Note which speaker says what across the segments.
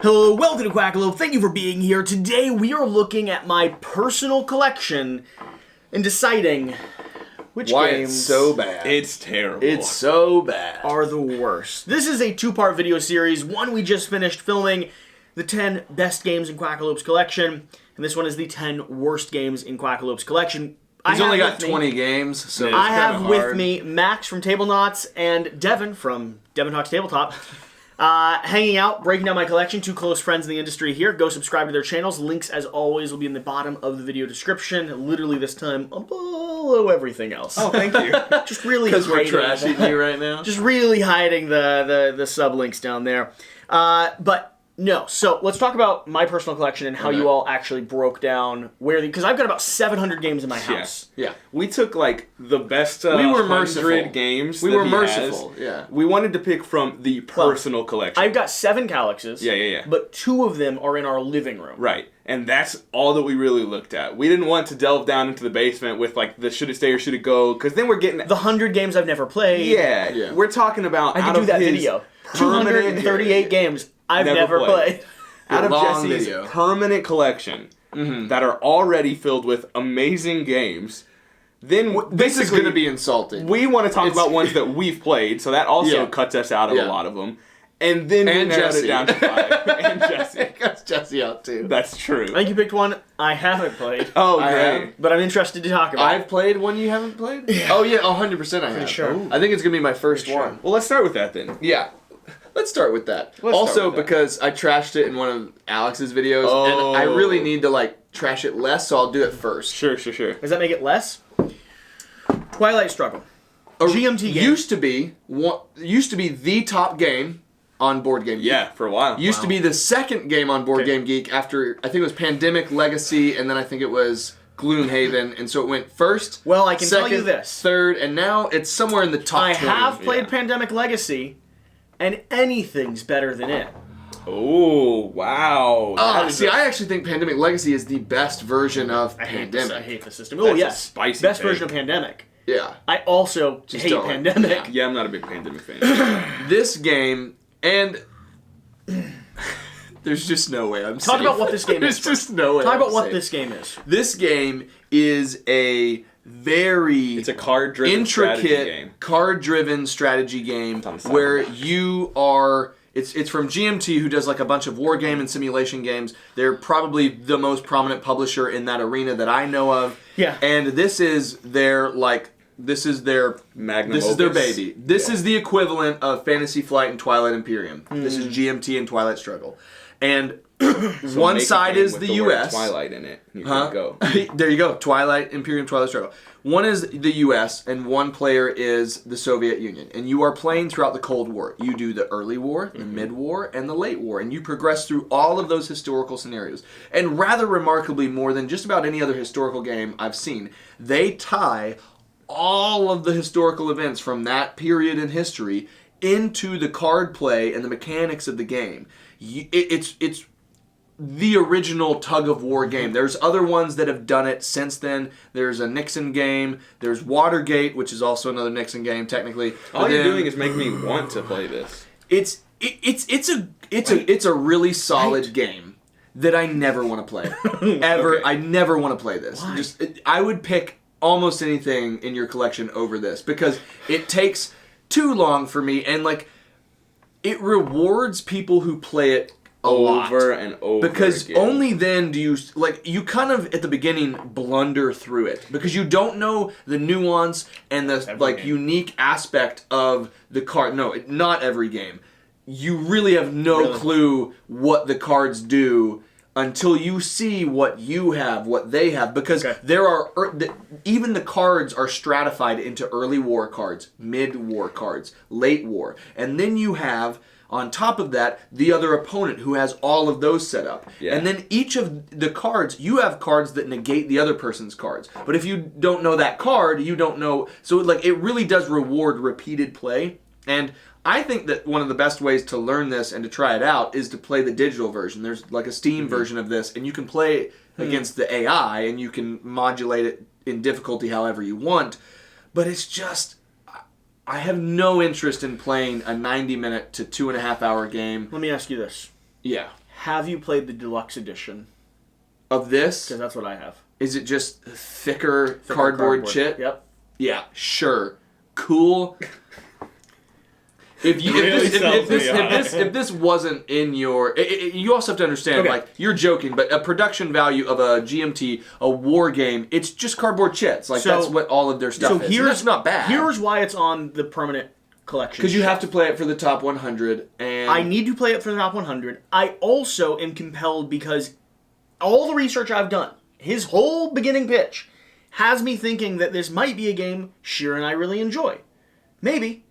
Speaker 1: Hello, welcome to Quackalope. Thank you for being here. Today we are looking at my personal collection and deciding which games
Speaker 2: it's so bad.
Speaker 3: It's terrible.
Speaker 2: It's so bad.
Speaker 1: are the worst. This is a two-part video series. One we just finished filming, the 10 best games in Quackalope's collection, and this one is the 10 worst games in Quackalope's collection.
Speaker 2: He's only got 20 games, so
Speaker 1: I have
Speaker 2: hard.
Speaker 1: with me Max from Table Knots and Devin from Devin Talks Tabletop. Hanging out, breaking down my collection. Two close friends in the industry here. Go subscribe to their channels. Links, as always, will be in the bottom of the video description. Literally this time below everything else.
Speaker 2: Oh, thank you.
Speaker 1: Just really
Speaker 2: Because we're
Speaker 1: hiding
Speaker 2: trashing you right now.
Speaker 1: Just really hiding the sublinks down there. But no, so let's talk about my personal collection and how you all actually broke down where because I've got about 700 games in my house.
Speaker 2: Yeah.
Speaker 3: We took like the best
Speaker 2: We were merciful.
Speaker 3: 100 games.
Speaker 2: We
Speaker 3: that
Speaker 2: were
Speaker 3: he
Speaker 2: merciful,
Speaker 3: has.
Speaker 2: yeah.
Speaker 3: We wanted to pick from the personal collection.
Speaker 1: I've got 7 Calyxes.
Speaker 3: Yeah.
Speaker 1: But 2 of them are in our living room.
Speaker 3: Right. And that's all that we really looked at. We didn't want to delve down into the basement with like the should it stay or should it go, because then we're getting
Speaker 1: The 100 games I've never played.
Speaker 3: yeah. We're talking about
Speaker 1: I
Speaker 3: out
Speaker 1: could do
Speaker 3: of
Speaker 1: that
Speaker 3: his
Speaker 1: video.
Speaker 3: permanent
Speaker 1: 238 games I've never played.
Speaker 3: Out of
Speaker 2: Long
Speaker 3: Jesse's
Speaker 2: video.
Speaker 3: permanent collection that are already filled with amazing games, then
Speaker 2: This is going to be insulting.
Speaker 3: we want to talk about ones that we've played, so that also
Speaker 2: Yeah.
Speaker 3: cuts us out of
Speaker 2: Yeah.
Speaker 3: a lot of them. And then we narrowed
Speaker 2: Jesse.
Speaker 3: it down to 5. And Jesse.
Speaker 2: Cuts Jesse out, too.
Speaker 3: That's true.
Speaker 1: I think you picked one I haven't played.
Speaker 3: Oh,
Speaker 2: I
Speaker 3: great.
Speaker 2: have.
Speaker 1: But I'm interested to talk about.
Speaker 2: I've played one you haven't played? Oh, yeah, 100% I have.
Speaker 1: sure.
Speaker 2: I think it's going to be my first
Speaker 1: Pretty sure.
Speaker 2: one.
Speaker 3: Well, let's start with that then.
Speaker 2: Yeah. Let's start with that.
Speaker 3: Let's
Speaker 2: also,
Speaker 3: start with that.
Speaker 2: because I trashed it in one of Alex's videos, and I really need to, like, trash it less, so I'll do it first.
Speaker 3: Sure.
Speaker 1: Does that make it less? Twilight Struggle. GMT game.
Speaker 2: Used to be the top game on Board Game Geek.
Speaker 3: Yeah, for a while.
Speaker 2: Used to be the second game on Board Game Geek after, I think it was Pandemic, Legacy, and then I think it was Gloomhaven, and so it went first,
Speaker 1: Well, I can
Speaker 2: second,
Speaker 1: tell you this.
Speaker 2: third, and now it's somewhere in the top
Speaker 1: I
Speaker 2: 20.
Speaker 1: have played
Speaker 3: yeah.
Speaker 1: Pandemic Legacy, and anything's better than it.
Speaker 3: Oh, wow.
Speaker 2: I actually think Pandemic Legacy is the best version of
Speaker 1: I
Speaker 2: Pandemic.
Speaker 1: hate the system.
Speaker 3: That's
Speaker 1: Oh,
Speaker 3: a
Speaker 1: yes.
Speaker 3: spicy
Speaker 1: Best
Speaker 3: take.
Speaker 1: version of Pandemic.
Speaker 2: Yeah.
Speaker 1: I also hate
Speaker 2: don't.
Speaker 1: Pandemic.
Speaker 3: Yeah, I'm not a big Pandemic fan.
Speaker 2: This game, and there's just no way I'm
Speaker 1: Talk
Speaker 2: safe.
Speaker 1: about what this game
Speaker 2: There's
Speaker 1: is.
Speaker 2: just no way
Speaker 1: Talk
Speaker 2: I'm
Speaker 1: about what
Speaker 2: safe.
Speaker 1: this game is.
Speaker 2: This game is a very
Speaker 3: It's a card-driven strategy game.
Speaker 2: intricate, card-driven strategy game
Speaker 3: on the side
Speaker 2: where
Speaker 3: of the
Speaker 2: you are. It's from GMT, who does like a bunch of war game and simulation games. They're probably the most prominent publisher in that arena that I know of.
Speaker 1: Yeah.
Speaker 2: And this is their
Speaker 3: Magnum
Speaker 2: This is their
Speaker 3: opus.
Speaker 2: baby. This is the equivalent of Fantasy Flight and Twilight Imperium. This is GMT and Twilight Struggle. And
Speaker 3: So
Speaker 2: one
Speaker 3: make a
Speaker 2: side
Speaker 3: game
Speaker 2: is
Speaker 3: with
Speaker 2: the
Speaker 3: word
Speaker 2: US.
Speaker 3: Twilight in it. You
Speaker 2: Huh?
Speaker 3: can go.
Speaker 2: There you go. Twilight, Imperium, Twilight Struggle. One is the U.S. and one player is the Soviet Union. And you are playing throughout the Cold War. You do the early war, the mid-war, and the late war. And you progress through all of those historical scenarios. And rather remarkably, more than just about any other historical game I've seen, they tie all of the historical events from that period in history into the card play and the mechanics of the game. It's the original tug-of-war game. There's other ones that have done it since then. There's a Nixon game. There's Watergate, which is also another Nixon game, technically.
Speaker 3: All you're doing is making me want to play this.
Speaker 2: It's a really solid game that I never want to play. Ever.
Speaker 3: Okay.
Speaker 2: I never want to play this.
Speaker 1: Why?
Speaker 2: I would pick almost anything in your collection over this because it takes too long for me, and like it rewards people who play it a lot.
Speaker 3: Over and over
Speaker 2: Because
Speaker 3: again.
Speaker 2: only then do you kind of at the beginning blunder through it because you don't know the nuance and the
Speaker 1: Every game.
Speaker 2: unique aspect of the card. No, not every game. You really have no clue what the cards do until you see what you have, what they have, because there are even the cards are stratified into early war cards, mid-war cards, late war, and then you have on top of that, the other opponent who has all of those set up.
Speaker 3: Yeah.
Speaker 2: And then each of the cards, you have cards that negate the other person's cards. But if you don't know that card, you don't know. So like it really does reward repeated play. And I think that one of the best ways to learn this and to try it out is to play the digital version. There's like a Steam version of this, and you can play against the AI, and you can modulate it in difficulty however you want. But it's just, I have no interest in playing a 90-minute to 2.5-hour game.
Speaker 1: Let me ask you this.
Speaker 2: Yeah.
Speaker 1: Have you played the deluxe edition?
Speaker 2: Of this?
Speaker 1: Because that's what I have.
Speaker 2: Is it just thicker cardboard chit?
Speaker 1: Yep.
Speaker 2: Yeah, sure. Cool. If this wasn't in your... you also have to understand, like, you're joking, but a production value of a GMT, a war game, it's just cardboard chits. Like, that's what all of their stuff is. And that's not bad.
Speaker 1: Here's why it's on the permanent collection.
Speaker 2: Because you have to play it for the top 100, and...
Speaker 1: I need to play it for the top 100. I also am compelled because all the research I've done, his whole beginning pitch, has me thinking that this might be a game Shira and I really enjoy. Maybe.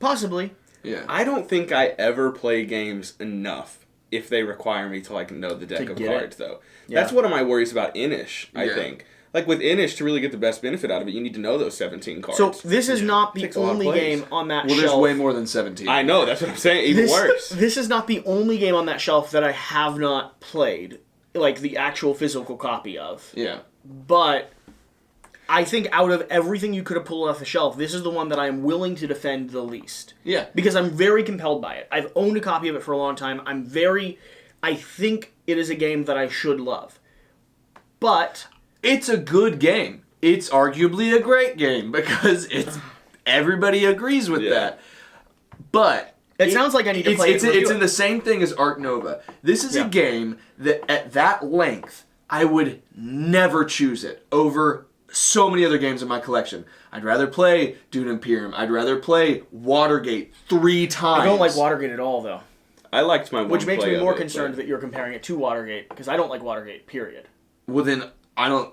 Speaker 1: Possibly.
Speaker 2: Yeah.
Speaker 3: I don't think I ever play games enough if they require me to, like, know the deck of cards, though. Yeah. That's one of my worries about Inish, I think. Like, with Inish, to really get the best benefit out of it, you need to know those 17 cards.
Speaker 1: So, this is not the only game on that shelf.
Speaker 2: Well, there's way more than 17.
Speaker 3: I know, that's what I'm saying. Even worse.
Speaker 1: This is not the only game on that shelf that I have not played, like, the actual physical copy of.
Speaker 2: Yeah.
Speaker 1: But I think out of everything you could have pulled off the shelf, this is the one that I am willing to defend the least.
Speaker 2: Yeah.
Speaker 1: Because I'm very compelled by it. I've owned a copy of it for a long time. I think it is a game that I should love. But
Speaker 2: it's a good game. It's arguably a great game because everybody agrees with that. But
Speaker 1: it sounds like I need to play it.
Speaker 2: It's in the same thing as Ark Nova. This is a game that at that length, I would never choose it over so many other games in my collection. I'd rather play Dune Imperium. I'd rather play Watergate 3 times.
Speaker 1: I don't like Watergate at all, though.
Speaker 3: I liked my one
Speaker 1: Which makes me more
Speaker 3: of it,
Speaker 1: concerned that you're comparing it to Watergate, because I don't like Watergate, period.
Speaker 2: Well, then, I don't...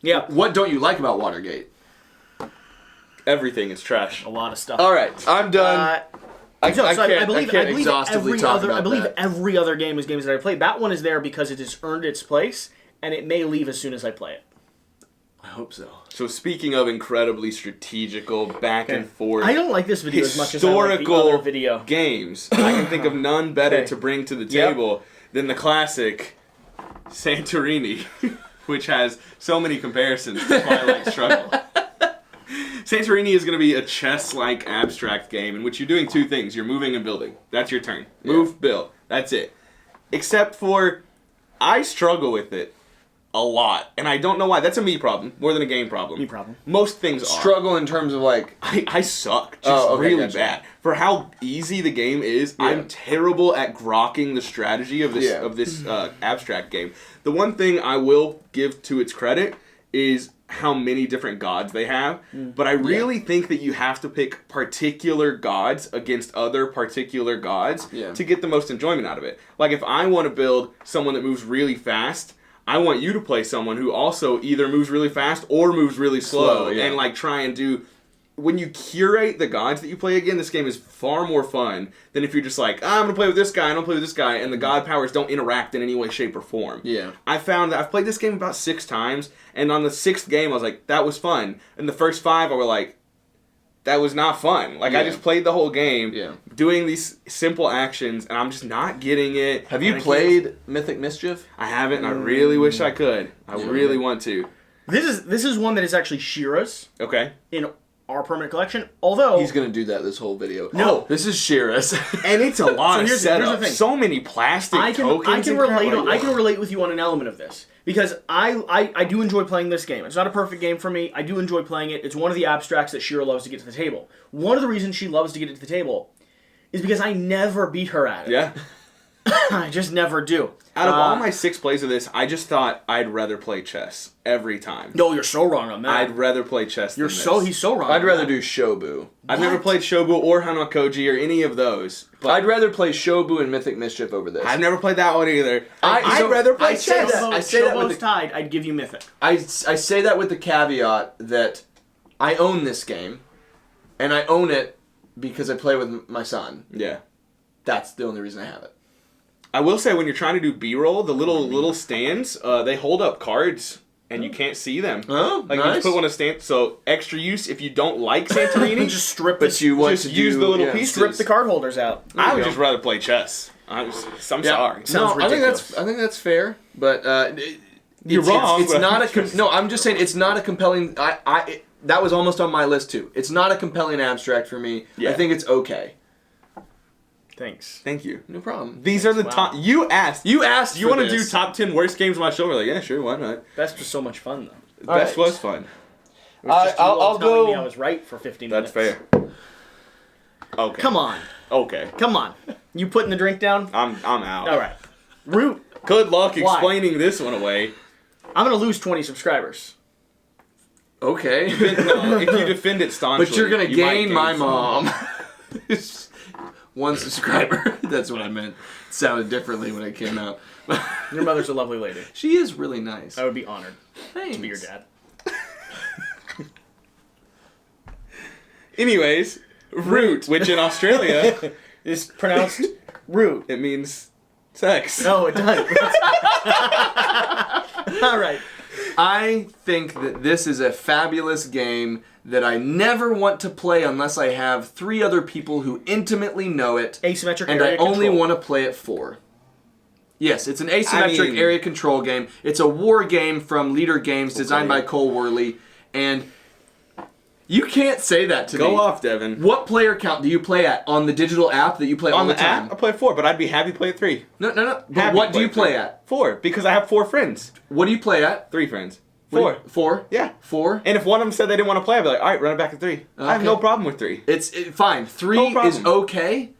Speaker 1: Yeah.
Speaker 2: What don't you like about Watergate?
Speaker 3: Everything is trash.
Speaker 1: A lot of stuff.
Speaker 2: All right, I'm done.
Speaker 1: I believe
Speaker 2: exhaustively talk about that.
Speaker 1: every other game is games that I played. That one is there because it has earned its place, and it may leave as soon as I play it.
Speaker 2: I hope so.
Speaker 3: So speaking of incredibly strategical, back and forth,
Speaker 1: I don't like this video as much as I like the other video.
Speaker 3: Games, I can think of none better to bring to the table than the classic Santorini, which has so many comparisons to Twilight Struggle. Santorini is going to be a chess-like abstract game in which you're doing two things. You're moving and building. That's your turn. Move, build. That's it. Except for, I struggle with it a lot. And I don't know why. That's a me problem, more than a game problem.
Speaker 1: Me problem.
Speaker 3: Most things are.
Speaker 2: Struggle in terms of, like...
Speaker 3: I suck. Just really bad. For how easy the game is, I'm terrible at grokking the strategy of this abstract game. The one thing I will give to its credit is how many different gods they have, but I really think that you have to pick particular gods against other particular gods to get the most enjoyment out of it. Like, if I want to build someone that moves really fast, I want you to play someone who also either moves really fast or moves really slow and, like, try and do... When you curate the gods that you play again, this game is far more fun than if you're just like, I'm going to play with this guy, and I'll play with this guy, and the god powers don't interact in any way, shape, or form.
Speaker 2: Yeah.
Speaker 3: I found that I've played this game about 6 times, and on the 6th game, I was like, that was fun. And the first 5, I were like, that was not fun. Like, I just played the whole game doing these simple actions, and I'm just not getting it.
Speaker 2: Have you played Mythic Mischief?
Speaker 3: I haven't, and I really wish I could. I really want to.
Speaker 1: This is one that is actually Shira's.
Speaker 3: Okay.
Speaker 1: In our permanent collection, although...
Speaker 2: He's going to do that this whole video.
Speaker 1: No.
Speaker 2: This is Shira's.
Speaker 3: And it's a lot of setup.
Speaker 1: Here's the thing.
Speaker 3: So many plastic tokens.
Speaker 1: I can relate with you on an element of this. Because I do enjoy playing this game. It's not a perfect game for me. I do enjoy playing it. It's one of the abstracts that Shira loves to get to the table. One of the reasons she loves to get it to the table is because I never beat her at it.
Speaker 3: Yeah.
Speaker 1: I just never do.
Speaker 3: Out of all my 6 plays of this, I just thought I'd rather play chess every time.
Speaker 1: No, you're so wrong on that.
Speaker 3: I'd rather play chess than this.
Speaker 1: He's so wrong.
Speaker 2: I'd rather do Shobu.
Speaker 3: I've never played Shobu or Hanakoji or any of those.
Speaker 2: But I'd rather play Shobu and Mythic Mischief over this.
Speaker 3: I've never played that one either.
Speaker 1: I'd rather play chess.
Speaker 2: I say that with
Speaker 1: tied, I'd give you Mythic.
Speaker 2: I say that with the caveat that I own this game, and I own it because I play with my son.
Speaker 3: Yeah.
Speaker 2: That's the only reason I have it.
Speaker 3: I will say, when you're trying to do B-roll, the little stands, they hold up cards, and you can't see them.
Speaker 2: Oh,
Speaker 3: like,
Speaker 2: nice.
Speaker 3: you just put one of stand. So, extra use if you don't like Santorini.
Speaker 1: Just strip
Speaker 3: but you want to use the little pieces.
Speaker 1: Strip the card holders out.
Speaker 3: I would just rather play chess. I'm sorry.
Speaker 1: Sounds ridiculous.
Speaker 2: I think that's fair, but
Speaker 3: you're wrong.
Speaker 2: It's not a. No, I'm just saying it's not a compelling. That was almost on my list too. It's not a compelling abstract for me. Yeah. I think it's okay.
Speaker 1: Thanks.
Speaker 3: Thank you.
Speaker 2: No problem.
Speaker 3: These are the top. You asked.
Speaker 2: You asked.
Speaker 3: You want to do top 10 worst games on my show? We're like, yeah, sure, why not?
Speaker 1: Best was so much fun though.
Speaker 3: Best was fun.
Speaker 1: It was just you all
Speaker 2: I'll
Speaker 1: telling
Speaker 2: go.
Speaker 1: me I was right for 15
Speaker 3: That's
Speaker 1: minutes.
Speaker 3: fair. Okay.
Speaker 1: Come on.
Speaker 3: Okay.
Speaker 1: Come on. You putting the drink down?
Speaker 3: I'm out.
Speaker 1: All right. Root.
Speaker 3: Good luck
Speaker 1: Why?
Speaker 3: explaining this one away.
Speaker 1: I'm gonna lose 20 subscribers.
Speaker 2: Okay.
Speaker 3: No, if you defend it staunchly,
Speaker 2: But you're gonna
Speaker 3: you might
Speaker 2: gain my
Speaker 3: some.
Speaker 2: mom. 1 subscriber. That's what I meant. It sounded differently when it came out.
Speaker 1: Your mother's a lovely lady.
Speaker 2: She is really nice.
Speaker 1: I would be honored
Speaker 2: Thanks.
Speaker 1: to be your dad.
Speaker 3: Anyways, root, which in Australia
Speaker 1: is pronounced root.
Speaker 3: it means sex.
Speaker 1: Oh, it does. All right.
Speaker 2: I think that this is a fabulous game that I never want to play unless I have 3 other people who intimately know it,
Speaker 1: Asymmetric
Speaker 2: and I
Speaker 1: area
Speaker 2: only
Speaker 1: control.
Speaker 2: want to play it for. Yes, it's an asymmetric
Speaker 3: I mean-
Speaker 2: area control game. It's a war game from Leader Games, designed by Cole Worley, and you can't say that to me.
Speaker 3: Go off, Devin.
Speaker 2: What player count do you play at on the digital app that you play all
Speaker 3: On
Speaker 2: the
Speaker 3: the
Speaker 2: time?
Speaker 3: app, I play 4, but I'd be happy to play 3.
Speaker 2: No. But
Speaker 3: Happy
Speaker 2: what
Speaker 3: to
Speaker 2: do you play
Speaker 3: 3.
Speaker 2: at?
Speaker 3: 4, because I have 4 friends.
Speaker 2: What do you play at?
Speaker 3: 3 friends.
Speaker 2: What do
Speaker 3: 4.
Speaker 2: you- 4?
Speaker 3: Yeah.
Speaker 2: 4?
Speaker 3: And if one of them said they didn't want to play, I'd be like, all right, run it back to 3. I have
Speaker 2: Okay.
Speaker 3: no problem with 3.
Speaker 2: It's fine. 3
Speaker 3: No problem.
Speaker 2: is okay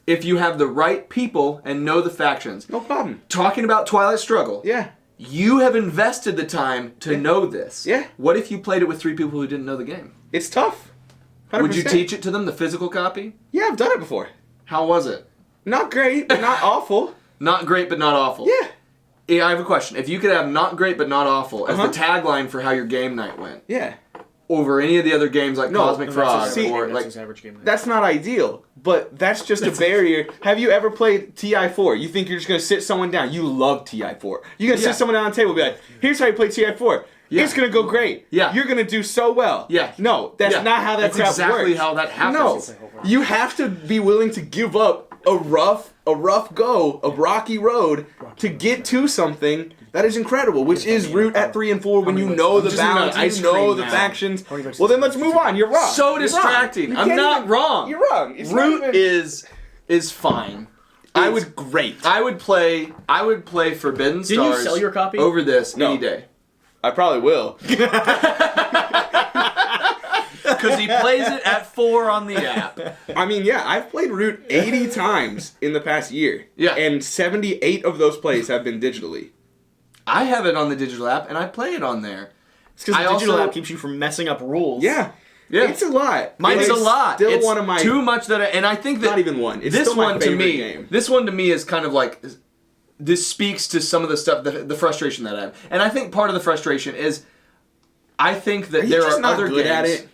Speaker 2: if you have the right people and know the factions.
Speaker 3: No problem.
Speaker 2: Talking about Twilight Struggle.
Speaker 3: Yeah.
Speaker 2: You have invested the time to know this.
Speaker 3: Yeah.
Speaker 2: What if you played it with 3 people who didn't know the game?
Speaker 3: It's tough. 100%.
Speaker 2: Would you teach it to them, the physical copy?
Speaker 3: Yeah, I've done it before.
Speaker 2: How was it?
Speaker 3: Not great, but not awful.
Speaker 2: Not great, but not awful.
Speaker 3: Yeah.
Speaker 2: Yeah, I have a question. If you could have not great, but not awful as the tagline for how your game night went,
Speaker 3: Yeah.
Speaker 2: over any of the other games like
Speaker 3: No,
Speaker 2: Cosmic
Speaker 3: that's
Speaker 2: Frog,
Speaker 3: a- see,
Speaker 2: or
Speaker 1: that's
Speaker 2: like
Speaker 1: his average game.
Speaker 3: That's not ideal, but that's just a barrier. Have you ever played TI4? You think you're just going to sit someone down. You love TI4. You're going to
Speaker 2: Yeah.
Speaker 3: sit someone down on the table and be like, here's how you play TI4.
Speaker 2: Yeah.
Speaker 3: It's going to go great.
Speaker 2: Yeah.
Speaker 3: You're going to do so well.
Speaker 2: Yeah.
Speaker 3: No, that's
Speaker 2: Yeah.
Speaker 3: not how that
Speaker 2: That's
Speaker 3: crap
Speaker 2: exactly
Speaker 3: works.
Speaker 2: how that happens.
Speaker 3: No. You have to be willing to give up a rough go, a rocky road to get to something that is incredible, which is root at 3 and 4 when you know the
Speaker 2: just thinking about
Speaker 3: balance,
Speaker 2: ice
Speaker 3: you know
Speaker 2: cream
Speaker 3: the
Speaker 2: now.
Speaker 3: factions.
Speaker 1: How many bucks
Speaker 3: Well,
Speaker 1: is
Speaker 3: then let's move on. You're wrong.
Speaker 2: So
Speaker 3: You're
Speaker 2: distracting.
Speaker 3: wrong.
Speaker 2: I'm
Speaker 3: You can't
Speaker 2: not
Speaker 3: even-
Speaker 2: wrong.
Speaker 3: You're wrong. It's not
Speaker 2: Root
Speaker 3: even-
Speaker 2: is fine.
Speaker 3: I would great.
Speaker 2: I would play Forbidden
Speaker 1: Didn't you
Speaker 2: Stars
Speaker 1: sell your copy?
Speaker 2: over this
Speaker 3: No.
Speaker 2: any day.
Speaker 3: I probably will.
Speaker 2: Because he plays it at 4 on the app.
Speaker 3: I mean, yeah, I've played Root 80 times in the past year.
Speaker 2: Yeah.
Speaker 3: And 78 of those plays have been digitally.
Speaker 2: I have it on the digital app, and I play it on there.
Speaker 1: It's because
Speaker 2: I
Speaker 1: the digital
Speaker 2: also-
Speaker 1: app keeps you from messing up rules.
Speaker 3: Yeah.
Speaker 2: Yeah.
Speaker 3: It's a lot.
Speaker 2: It's
Speaker 3: But
Speaker 2: a lot.
Speaker 3: Still
Speaker 2: it's
Speaker 3: one of my
Speaker 2: too much that, and I think that
Speaker 3: not even one. It's
Speaker 2: this
Speaker 3: still my
Speaker 2: one to
Speaker 3: favorite
Speaker 2: me,
Speaker 3: game.
Speaker 2: this one to me is kind of like this speaks to some of the stuff, the frustration that I have, and I think part of the frustration is I think that
Speaker 3: Are you
Speaker 2: there
Speaker 3: just
Speaker 2: are
Speaker 3: not
Speaker 2: other
Speaker 3: good
Speaker 2: games.
Speaker 3: at it?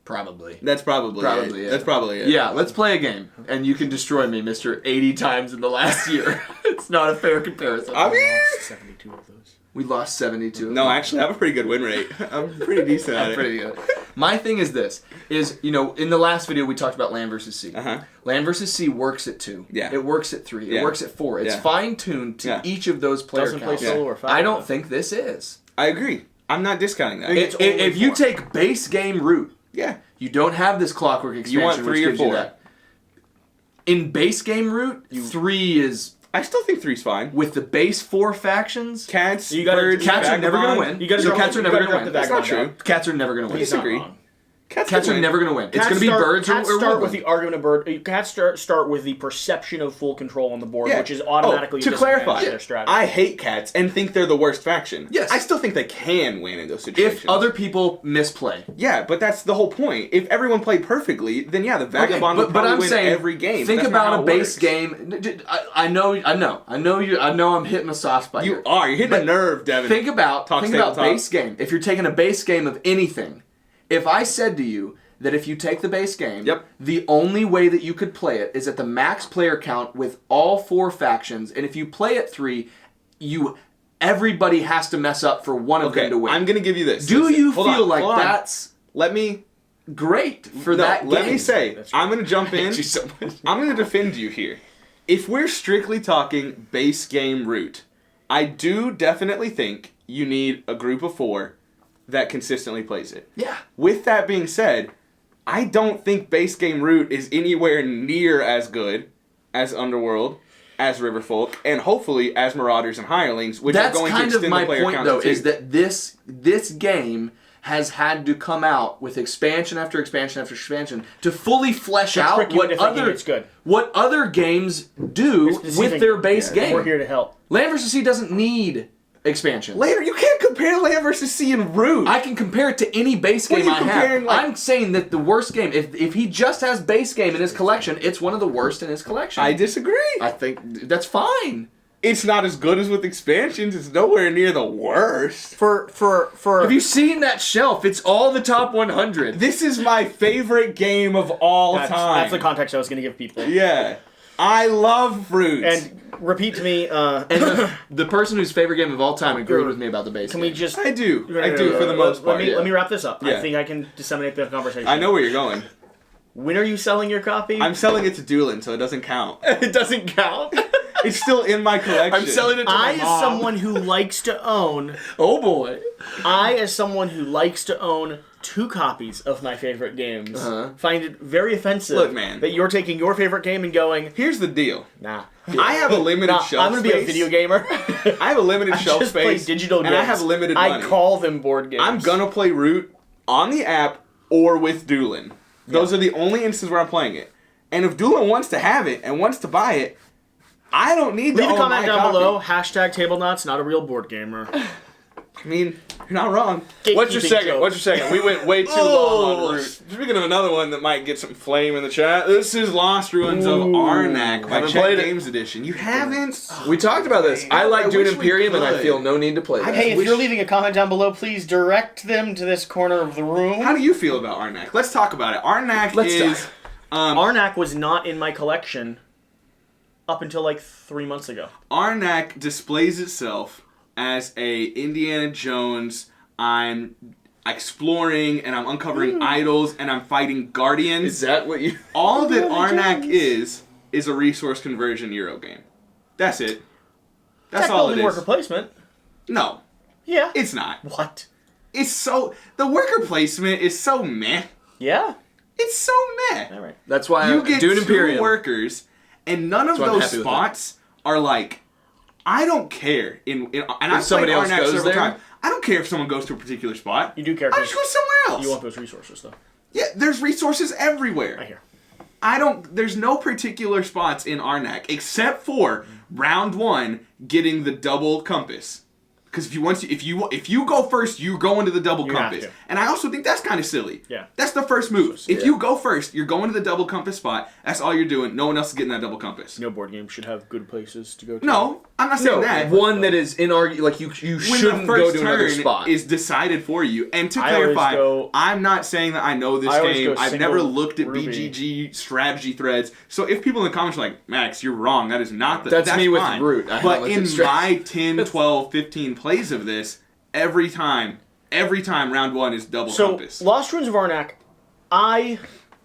Speaker 2: Probably.
Speaker 3: That's probably
Speaker 2: Probably
Speaker 3: it.
Speaker 2: it.
Speaker 3: That's probably it.
Speaker 2: Yeah, let's play a game, and you can destroy me, Mr. 80 times in the last year. It's not a fair comparison.
Speaker 3: I mean,
Speaker 1: 72 of those.
Speaker 2: We lost 72.
Speaker 3: no, actually, I have a pretty good win rate. I'm pretty decent at it.
Speaker 2: Pretty good. My thing is this: in the last video we talked about Land versus Sea.
Speaker 3: Uh-huh.
Speaker 2: Land versus Sea works at 2.
Speaker 3: Yeah.
Speaker 2: It works at 3.
Speaker 3: Yeah.
Speaker 2: It works at 4. It's
Speaker 3: Yeah.
Speaker 2: fine tuned to
Speaker 3: Yeah.
Speaker 2: each of those player
Speaker 1: Doesn't play
Speaker 2: counts.
Speaker 1: solo or 5.
Speaker 2: I don't think this is.
Speaker 3: I agree. I'm not discounting that.
Speaker 1: It's only
Speaker 2: If you
Speaker 1: 4.
Speaker 2: take base game route,
Speaker 3: Yeah.
Speaker 2: you don't have this clockwork expansion.
Speaker 3: want 3
Speaker 2: which
Speaker 3: or
Speaker 2: gives you
Speaker 3: 4?
Speaker 2: that. In base game route, 3 is
Speaker 3: I still think 3's fine.
Speaker 2: with the base 4 factions.
Speaker 3: Cats,
Speaker 1: You gotta-
Speaker 3: birds,
Speaker 2: Cats are never gonna
Speaker 3: vagabond.
Speaker 2: win.
Speaker 1: You gotta
Speaker 2: So
Speaker 1: drop-
Speaker 2: cats are
Speaker 1: you
Speaker 2: never
Speaker 1: gotta
Speaker 2: gonna
Speaker 1: drop
Speaker 2: win.
Speaker 1: the
Speaker 3: That's not
Speaker 1: vagabond
Speaker 3: true.
Speaker 2: Cats are never gonna win.
Speaker 1: He's not
Speaker 3: Disagree.
Speaker 1: wrong.
Speaker 3: Cats
Speaker 2: Cats
Speaker 3: can
Speaker 2: are
Speaker 3: win.
Speaker 2: never gonna win. It's
Speaker 1: Cats
Speaker 2: gonna be
Speaker 1: start-
Speaker 2: birds
Speaker 1: cats
Speaker 2: or
Speaker 1: start with
Speaker 2: woodland.
Speaker 1: the argument of bird. Cats start with the perception of full control on the board,
Speaker 3: Yeah.
Speaker 1: which is automatically
Speaker 3: to
Speaker 1: a disadvantage
Speaker 3: clarify,
Speaker 1: to their strategy.
Speaker 3: I hate cats and think they're the worst faction.
Speaker 2: Yes.
Speaker 3: I still think they can win in those situations.
Speaker 2: If other people misplay.
Speaker 3: Yeah, but that's the whole point. If everyone played perfectly, then yeah, the vagabond would
Speaker 2: but
Speaker 3: probably
Speaker 2: I'm
Speaker 3: win
Speaker 2: saying,
Speaker 3: every game.
Speaker 2: Think
Speaker 3: That's not
Speaker 2: about
Speaker 3: how
Speaker 2: a
Speaker 3: it
Speaker 2: base
Speaker 3: works.
Speaker 2: game. I know I'm hitting a soft spot
Speaker 3: You
Speaker 2: here.
Speaker 3: are. You're hitting
Speaker 2: But
Speaker 3: a nerve, Devin.
Speaker 2: Think about
Speaker 3: Talks
Speaker 2: tabletop.
Speaker 3: base
Speaker 2: Game. If you're taking a base game of anything, if I said to you that if you take the base game,
Speaker 3: Yep.
Speaker 2: the only way that you could play it is at the max player count with all 4 factions, and if you play at 3, everybody has to mess up for one of
Speaker 3: Okay,
Speaker 2: them to win.
Speaker 3: I'm gonna give you this.
Speaker 2: Do
Speaker 3: Listen,
Speaker 2: you
Speaker 3: hold
Speaker 2: feel
Speaker 3: on,
Speaker 2: like
Speaker 3: hold on.
Speaker 2: that's
Speaker 3: Let me
Speaker 2: great for
Speaker 3: no,
Speaker 2: that game?
Speaker 3: Let me say,
Speaker 1: That's right.
Speaker 3: I'm gonna jump in.
Speaker 2: Thank you so much.
Speaker 3: I'm gonna defend you here. If we're strictly talking base game route, I do definitely think you need a group of 4 that consistently plays it.
Speaker 2: Yeah.
Speaker 3: With that being said, I don't think base game route is anywhere near as good as Underworld, as Riverfolk, and hopefully as Marauders and Hirelings, which are going to extend the player count. That's kind of my point, though,
Speaker 2: is that this game has had to come out with expansion after expansion after expansion to fully flesh out what other games do with their base game.
Speaker 1: We're here to help.
Speaker 2: Land vs. Sea doesn't need expansions.
Speaker 3: Later, you can't compare Land vs. Sea and Root.
Speaker 2: I can compare it to any base game I have. I'm saying that the worst game, if he just has base game in his collection, it's one of the worst in his collection.
Speaker 3: I disagree.
Speaker 2: I think that's fine.
Speaker 3: It's not as good as with expansions. It's nowhere near the worst.
Speaker 2: Have you seen that shelf? It's all the top 100.
Speaker 3: This is my favorite game of all time.
Speaker 1: That's the context I was going to give people.
Speaker 3: Yeah. I love Fruits.
Speaker 1: And repeat to me...
Speaker 2: and the person whose favorite game of all time agreed with me about the base game.
Speaker 1: We just...
Speaker 3: I do for the most part.
Speaker 1: Let me wrap this up. Yeah. I think I can disseminate the conversation.
Speaker 3: I know where you're going.
Speaker 1: When are you selling your copy?
Speaker 3: I'm selling it to Doolin, so it doesn't count.
Speaker 1: It doesn't count?
Speaker 3: It's still in my collection.
Speaker 2: I'm selling it to my mom.
Speaker 1: As someone who likes to own...
Speaker 2: Oh, boy.
Speaker 1: As someone who likes to own 2 copies of my favorite games, find it very offensive that you're taking your favorite game and going...
Speaker 3: Here's the deal.
Speaker 1: Nah.
Speaker 3: I have a limited shelf space.
Speaker 1: I'm going to be a video gamer.
Speaker 3: I have a limited shelf space.
Speaker 1: I just play digital games.
Speaker 3: And I have limited money.
Speaker 1: I call them board games.
Speaker 3: I'm going to play Root on the app or with Doolin. Those are the only instances where I'm playing it. And if Doolin wants to have it and wants to buy it, I don't need to
Speaker 1: Leave a comment down below.
Speaker 2: #TableNots, not a real board gamer.
Speaker 3: I mean, you're not wrong.
Speaker 2: What's your second? We went way too long on Root.
Speaker 3: Speaking of another one that might get some flame in the chat, this is Lost Ruins of Arnak by Chet Games Edition. You haven't?
Speaker 2: We talked about this. I like Dune Imperium, and I feel no need to play that.
Speaker 1: Hey, if you're leaving a comment down below, please direct them to this corner of the room.
Speaker 3: How do you feel about Arnak? Let's talk about it. Arnak
Speaker 1: Arnak was not in my collection up until like 3 months ago.
Speaker 3: Arnak displays itself as a Indiana Jones. I'm exploring and I'm uncovering idols and I'm fighting guardians.
Speaker 2: Is that what you...
Speaker 3: All that Arnak is a resource conversion Euro game. That's it. That's all it is.
Speaker 1: Worker placement.
Speaker 3: No.
Speaker 1: Yeah.
Speaker 3: It's not.
Speaker 1: What?
Speaker 3: It's so... The worker placement is so meh.
Speaker 1: Yeah.
Speaker 3: It's so meh.
Speaker 1: All right.
Speaker 2: That's why
Speaker 3: you get
Speaker 2: Dune
Speaker 3: 2
Speaker 2: Imperium.
Speaker 3: workers and none of those spots are like... I don't care. And I've
Speaker 2: somebody
Speaker 3: played
Speaker 2: else
Speaker 3: Arnak
Speaker 2: goes
Speaker 3: several
Speaker 2: there?
Speaker 3: times. I don't care if someone goes to a particular spot.
Speaker 1: You do care.
Speaker 3: I just go somewhere else.
Speaker 1: You want those resources, though.
Speaker 3: Yeah, there's resources everywhere.
Speaker 1: I hear.
Speaker 3: There's no particular spots in Arnak except for round 1 getting the double compass. Because if you go first, you go into the double compass. And I also think that's kind of silly.
Speaker 1: Yeah.
Speaker 3: That's the first move. If you go first, you're going to the double compass spot. That's all you're doing. No one else is getting that double compass.
Speaker 1: No board game should have good places to go to.
Speaker 3: No, I'm not saying that.
Speaker 2: One that is like you shouldn't go to another spot.
Speaker 3: Is decided for you. And to clarify, I'm not saying that I know this game. I've never looked at BGG strategy threads. So if people in the comments are like, Max, you're wrong. That is not the... That's
Speaker 2: me
Speaker 3: fine.
Speaker 2: with Root.
Speaker 3: But in my 10, 12, 15 plays of this, every time round 1 is double compass.
Speaker 1: So, Lost Ruins of Arnak, I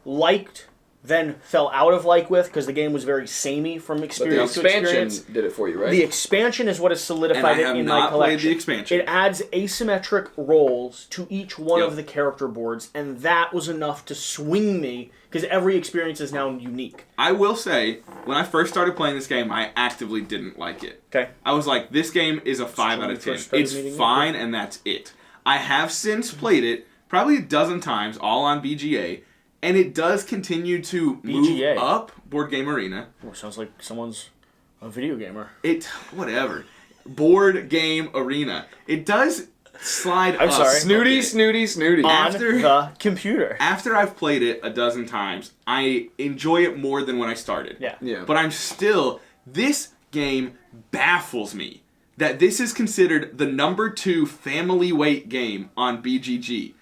Speaker 1: liked, then fell out of like with, because the game was very samey from experience to experience.
Speaker 2: But the expansion did it for you, right?
Speaker 1: The expansion is what has solidified it in my collection.
Speaker 3: Played the expansion.
Speaker 1: It adds asymmetric roles to each one of the character boards, and that was enough to swing me, because every experience is now unique.
Speaker 3: I will say, when I first started playing this game, I actively didn't like it.
Speaker 1: Okay.
Speaker 3: I was like, this game is a 5 out of 10. It's fine, and that's it. I have since played it probably a dozen times, all on BGA, and it does continue to move up Board Game Arena.
Speaker 1: Oh, sounds like someone's a video gamer.
Speaker 3: Whatever. Board Game Arena. It does slide up.
Speaker 2: I'm sorry. Snooty.
Speaker 1: On the computer.
Speaker 3: After I've played it a dozen times, I enjoy it more than when I started.
Speaker 1: Yeah.
Speaker 3: But this game baffles me that this is considered the number 2 family weight game on BGG.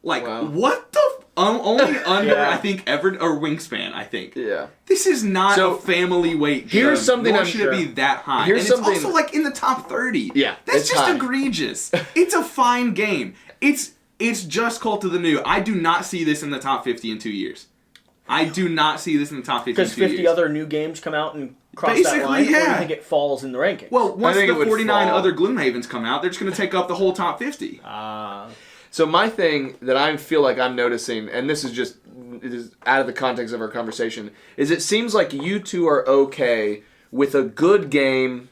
Speaker 3: Like, what the... only under, I think, or Wingspan, I think.
Speaker 2: Yeah.
Speaker 3: This is not a family weight game.
Speaker 2: Here's something
Speaker 3: nor should it be that high. It's also, like, in the top 30.
Speaker 2: Yeah,
Speaker 3: That's just egregious. It's a fine game. It's just Cult of the New. I do not see this in the top 50 in 2 years. I do not see this in the top 50 in 2 years.
Speaker 1: Because 50 other new games come out and cross that line, or do you think it falls in the rankings?
Speaker 3: Well, once the 49 other Gloomhavens come out, they're just going to take up the whole top 50.
Speaker 2: So my thing that I feel like I'm noticing, and this is just is out of the context of our conversation, is it seems like you two are okay with a good game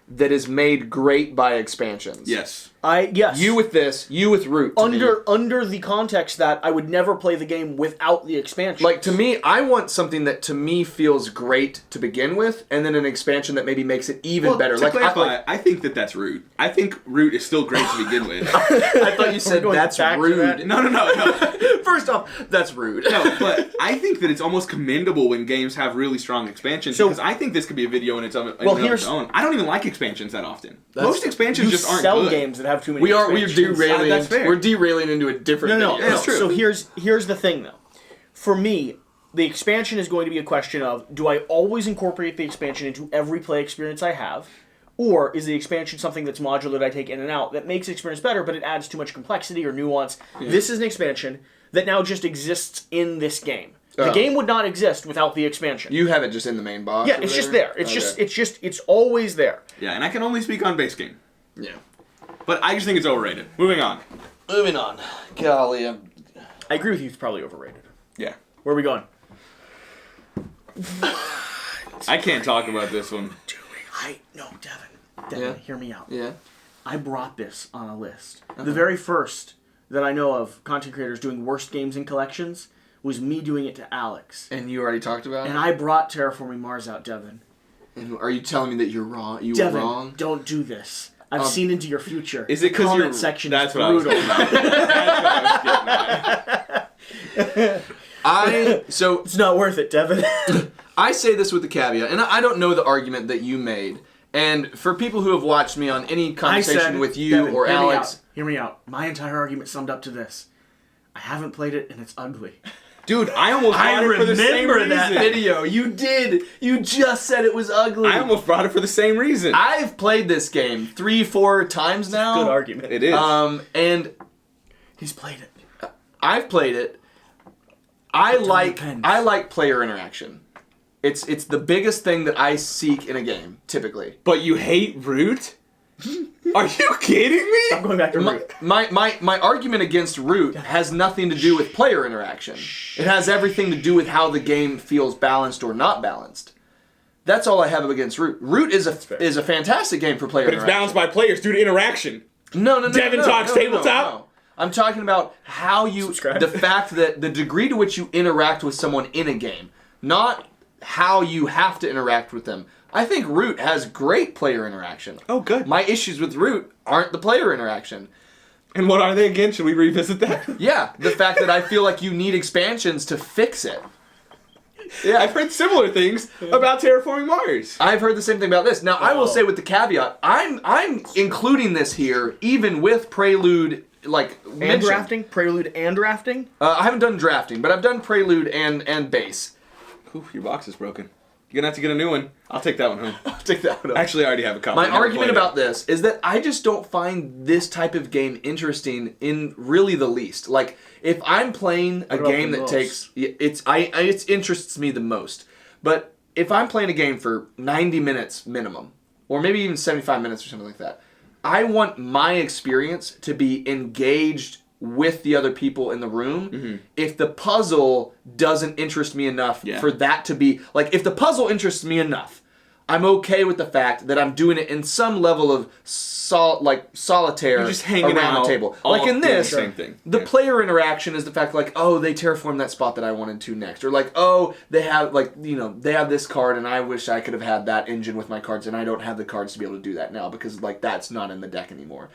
Speaker 2: that is made great by expansions.
Speaker 3: Yes.
Speaker 1: Yes.
Speaker 2: You with this, you with Root.
Speaker 1: Under the context that I would never play the game without the expansion.
Speaker 2: Like, to me, I want something that to me feels great to begin with, and then an expansion that maybe makes it even better.
Speaker 3: To clarify, I think that's Root. I think Root is still great to begin with.
Speaker 2: I thought you said that's rude.
Speaker 3: That? No.
Speaker 2: First off, that's rude.
Speaker 3: No, but I think that it's almost commendable when games have really strong expansions, because I think this could be a video in its own. I don't even like expansions that often. Most expansions just aren't
Speaker 1: sell
Speaker 3: good.
Speaker 1: games that have too many.
Speaker 2: We're derailing into a different.
Speaker 1: No,
Speaker 2: video.
Speaker 1: That's true. So here's the thing, though. For me, the expansion is going to be a question of: do I always incorporate the expansion into every play experience I have, or is the expansion something that's modular that I take in and out that makes the experience better, but it adds too much complexity or nuance? Yeah. This is an expansion that now just exists in this game. The game would not exist without the expansion.
Speaker 2: You have it just in the main box.
Speaker 1: Yeah, it's just there. It's always there.
Speaker 3: Yeah, and I can only speak on base game.
Speaker 2: Yeah.
Speaker 3: But I just think it's overrated. Moving on.
Speaker 2: Golly,
Speaker 1: I agree with you. It's probably overrated.
Speaker 3: Yeah.
Speaker 1: Where are we going?
Speaker 3: I can't talk about this one.
Speaker 1: Devin, hear me out.
Speaker 2: Yeah.
Speaker 1: I brought this on a list. The very first that I know of content creators doing worst games in collections was me doing it to Alex.
Speaker 2: And you already talked about it?
Speaker 1: And I brought Terraforming Mars out, Devin.
Speaker 2: And are you telling me that you're wrong?
Speaker 1: Devin,
Speaker 2: were wrong?
Speaker 1: Don't do this. I've seen into your future.
Speaker 3: Is it because
Speaker 1: the comment section
Speaker 3: that's
Speaker 1: is brutal.
Speaker 2: So
Speaker 1: it's not worth it, Devin.
Speaker 2: I say this with the caveat, and I don't know the argument that you made. And for people who have watched me on any conversation with you
Speaker 1: Devin,
Speaker 2: or Alex,
Speaker 1: hear me out. My entire argument summed up to this: I haven't played it, and it's ugly.
Speaker 3: Dude, I almost brought it for the same reason.
Speaker 2: That video. You did. You just said it was ugly.
Speaker 3: I almost brought it for the same reason.
Speaker 2: I've played this game 3-4 times now.
Speaker 1: Good argument.
Speaker 3: It is.
Speaker 2: And
Speaker 1: he's played it.
Speaker 2: I've played it. I like player interaction. It's the biggest thing that I seek in a game, typically.
Speaker 3: But you hate Root? Are you kidding me?
Speaker 1: I'm going back to Root.
Speaker 2: My argument against Root has nothing to do with player interaction. It has everything to do with how the game feels balanced or not balanced. That's all I have against Root. Root is a fantastic game for player interaction.
Speaker 3: But it's balanced by players due to interaction.
Speaker 2: No.
Speaker 3: Devin Talks Tabletop?
Speaker 2: No. I'm talking about how you... The fact that the degree to which you interact with someone in a game. Not how you have to interact with them. I think Root has great player interaction.
Speaker 3: Oh, good.
Speaker 2: My issues with Root aren't the player interaction.
Speaker 3: And what are they again? Should we revisit that?
Speaker 2: Yeah, the fact that I feel like you need expansions to fix it.
Speaker 3: Yeah, I've heard similar things about Terraforming Mars.
Speaker 2: I've heard the same thing about this. Now, I will say with the caveat, I'm including this here even with Prelude,
Speaker 1: and drafting? Prelude and drafting?
Speaker 2: I haven't done drafting, but I've done Prelude and base.
Speaker 3: Ooh, your box is broken. You're going to have to get a new one. I'll take that one home.
Speaker 2: I'll take that one home.
Speaker 3: Actually, I already have a copy.
Speaker 2: My argument about this is that I just don't find this type of game interesting in really the least. Like, if I'm playing a game that takes... It interests me the most. But if I'm playing a game for 90 minutes minimum, or maybe even 75 minutes or something like that, I want my experience to be engaged with the other people in the room. Mm-hmm. If the puzzle doesn't interest me enough for that to be... Like, if the puzzle interests me enough, I'm okay with the fact that I'm doing it in some level of solitaire.
Speaker 3: You're just hanging
Speaker 2: around
Speaker 3: out
Speaker 2: the table. Like in this,
Speaker 3: same thing.
Speaker 2: The player interaction is the fact they terraformed that spot that I wanted to next. Or they have they have this card and I wish I could have had that engine with my cards and I don't have the cards to be able to do that now because that's not in the deck anymore.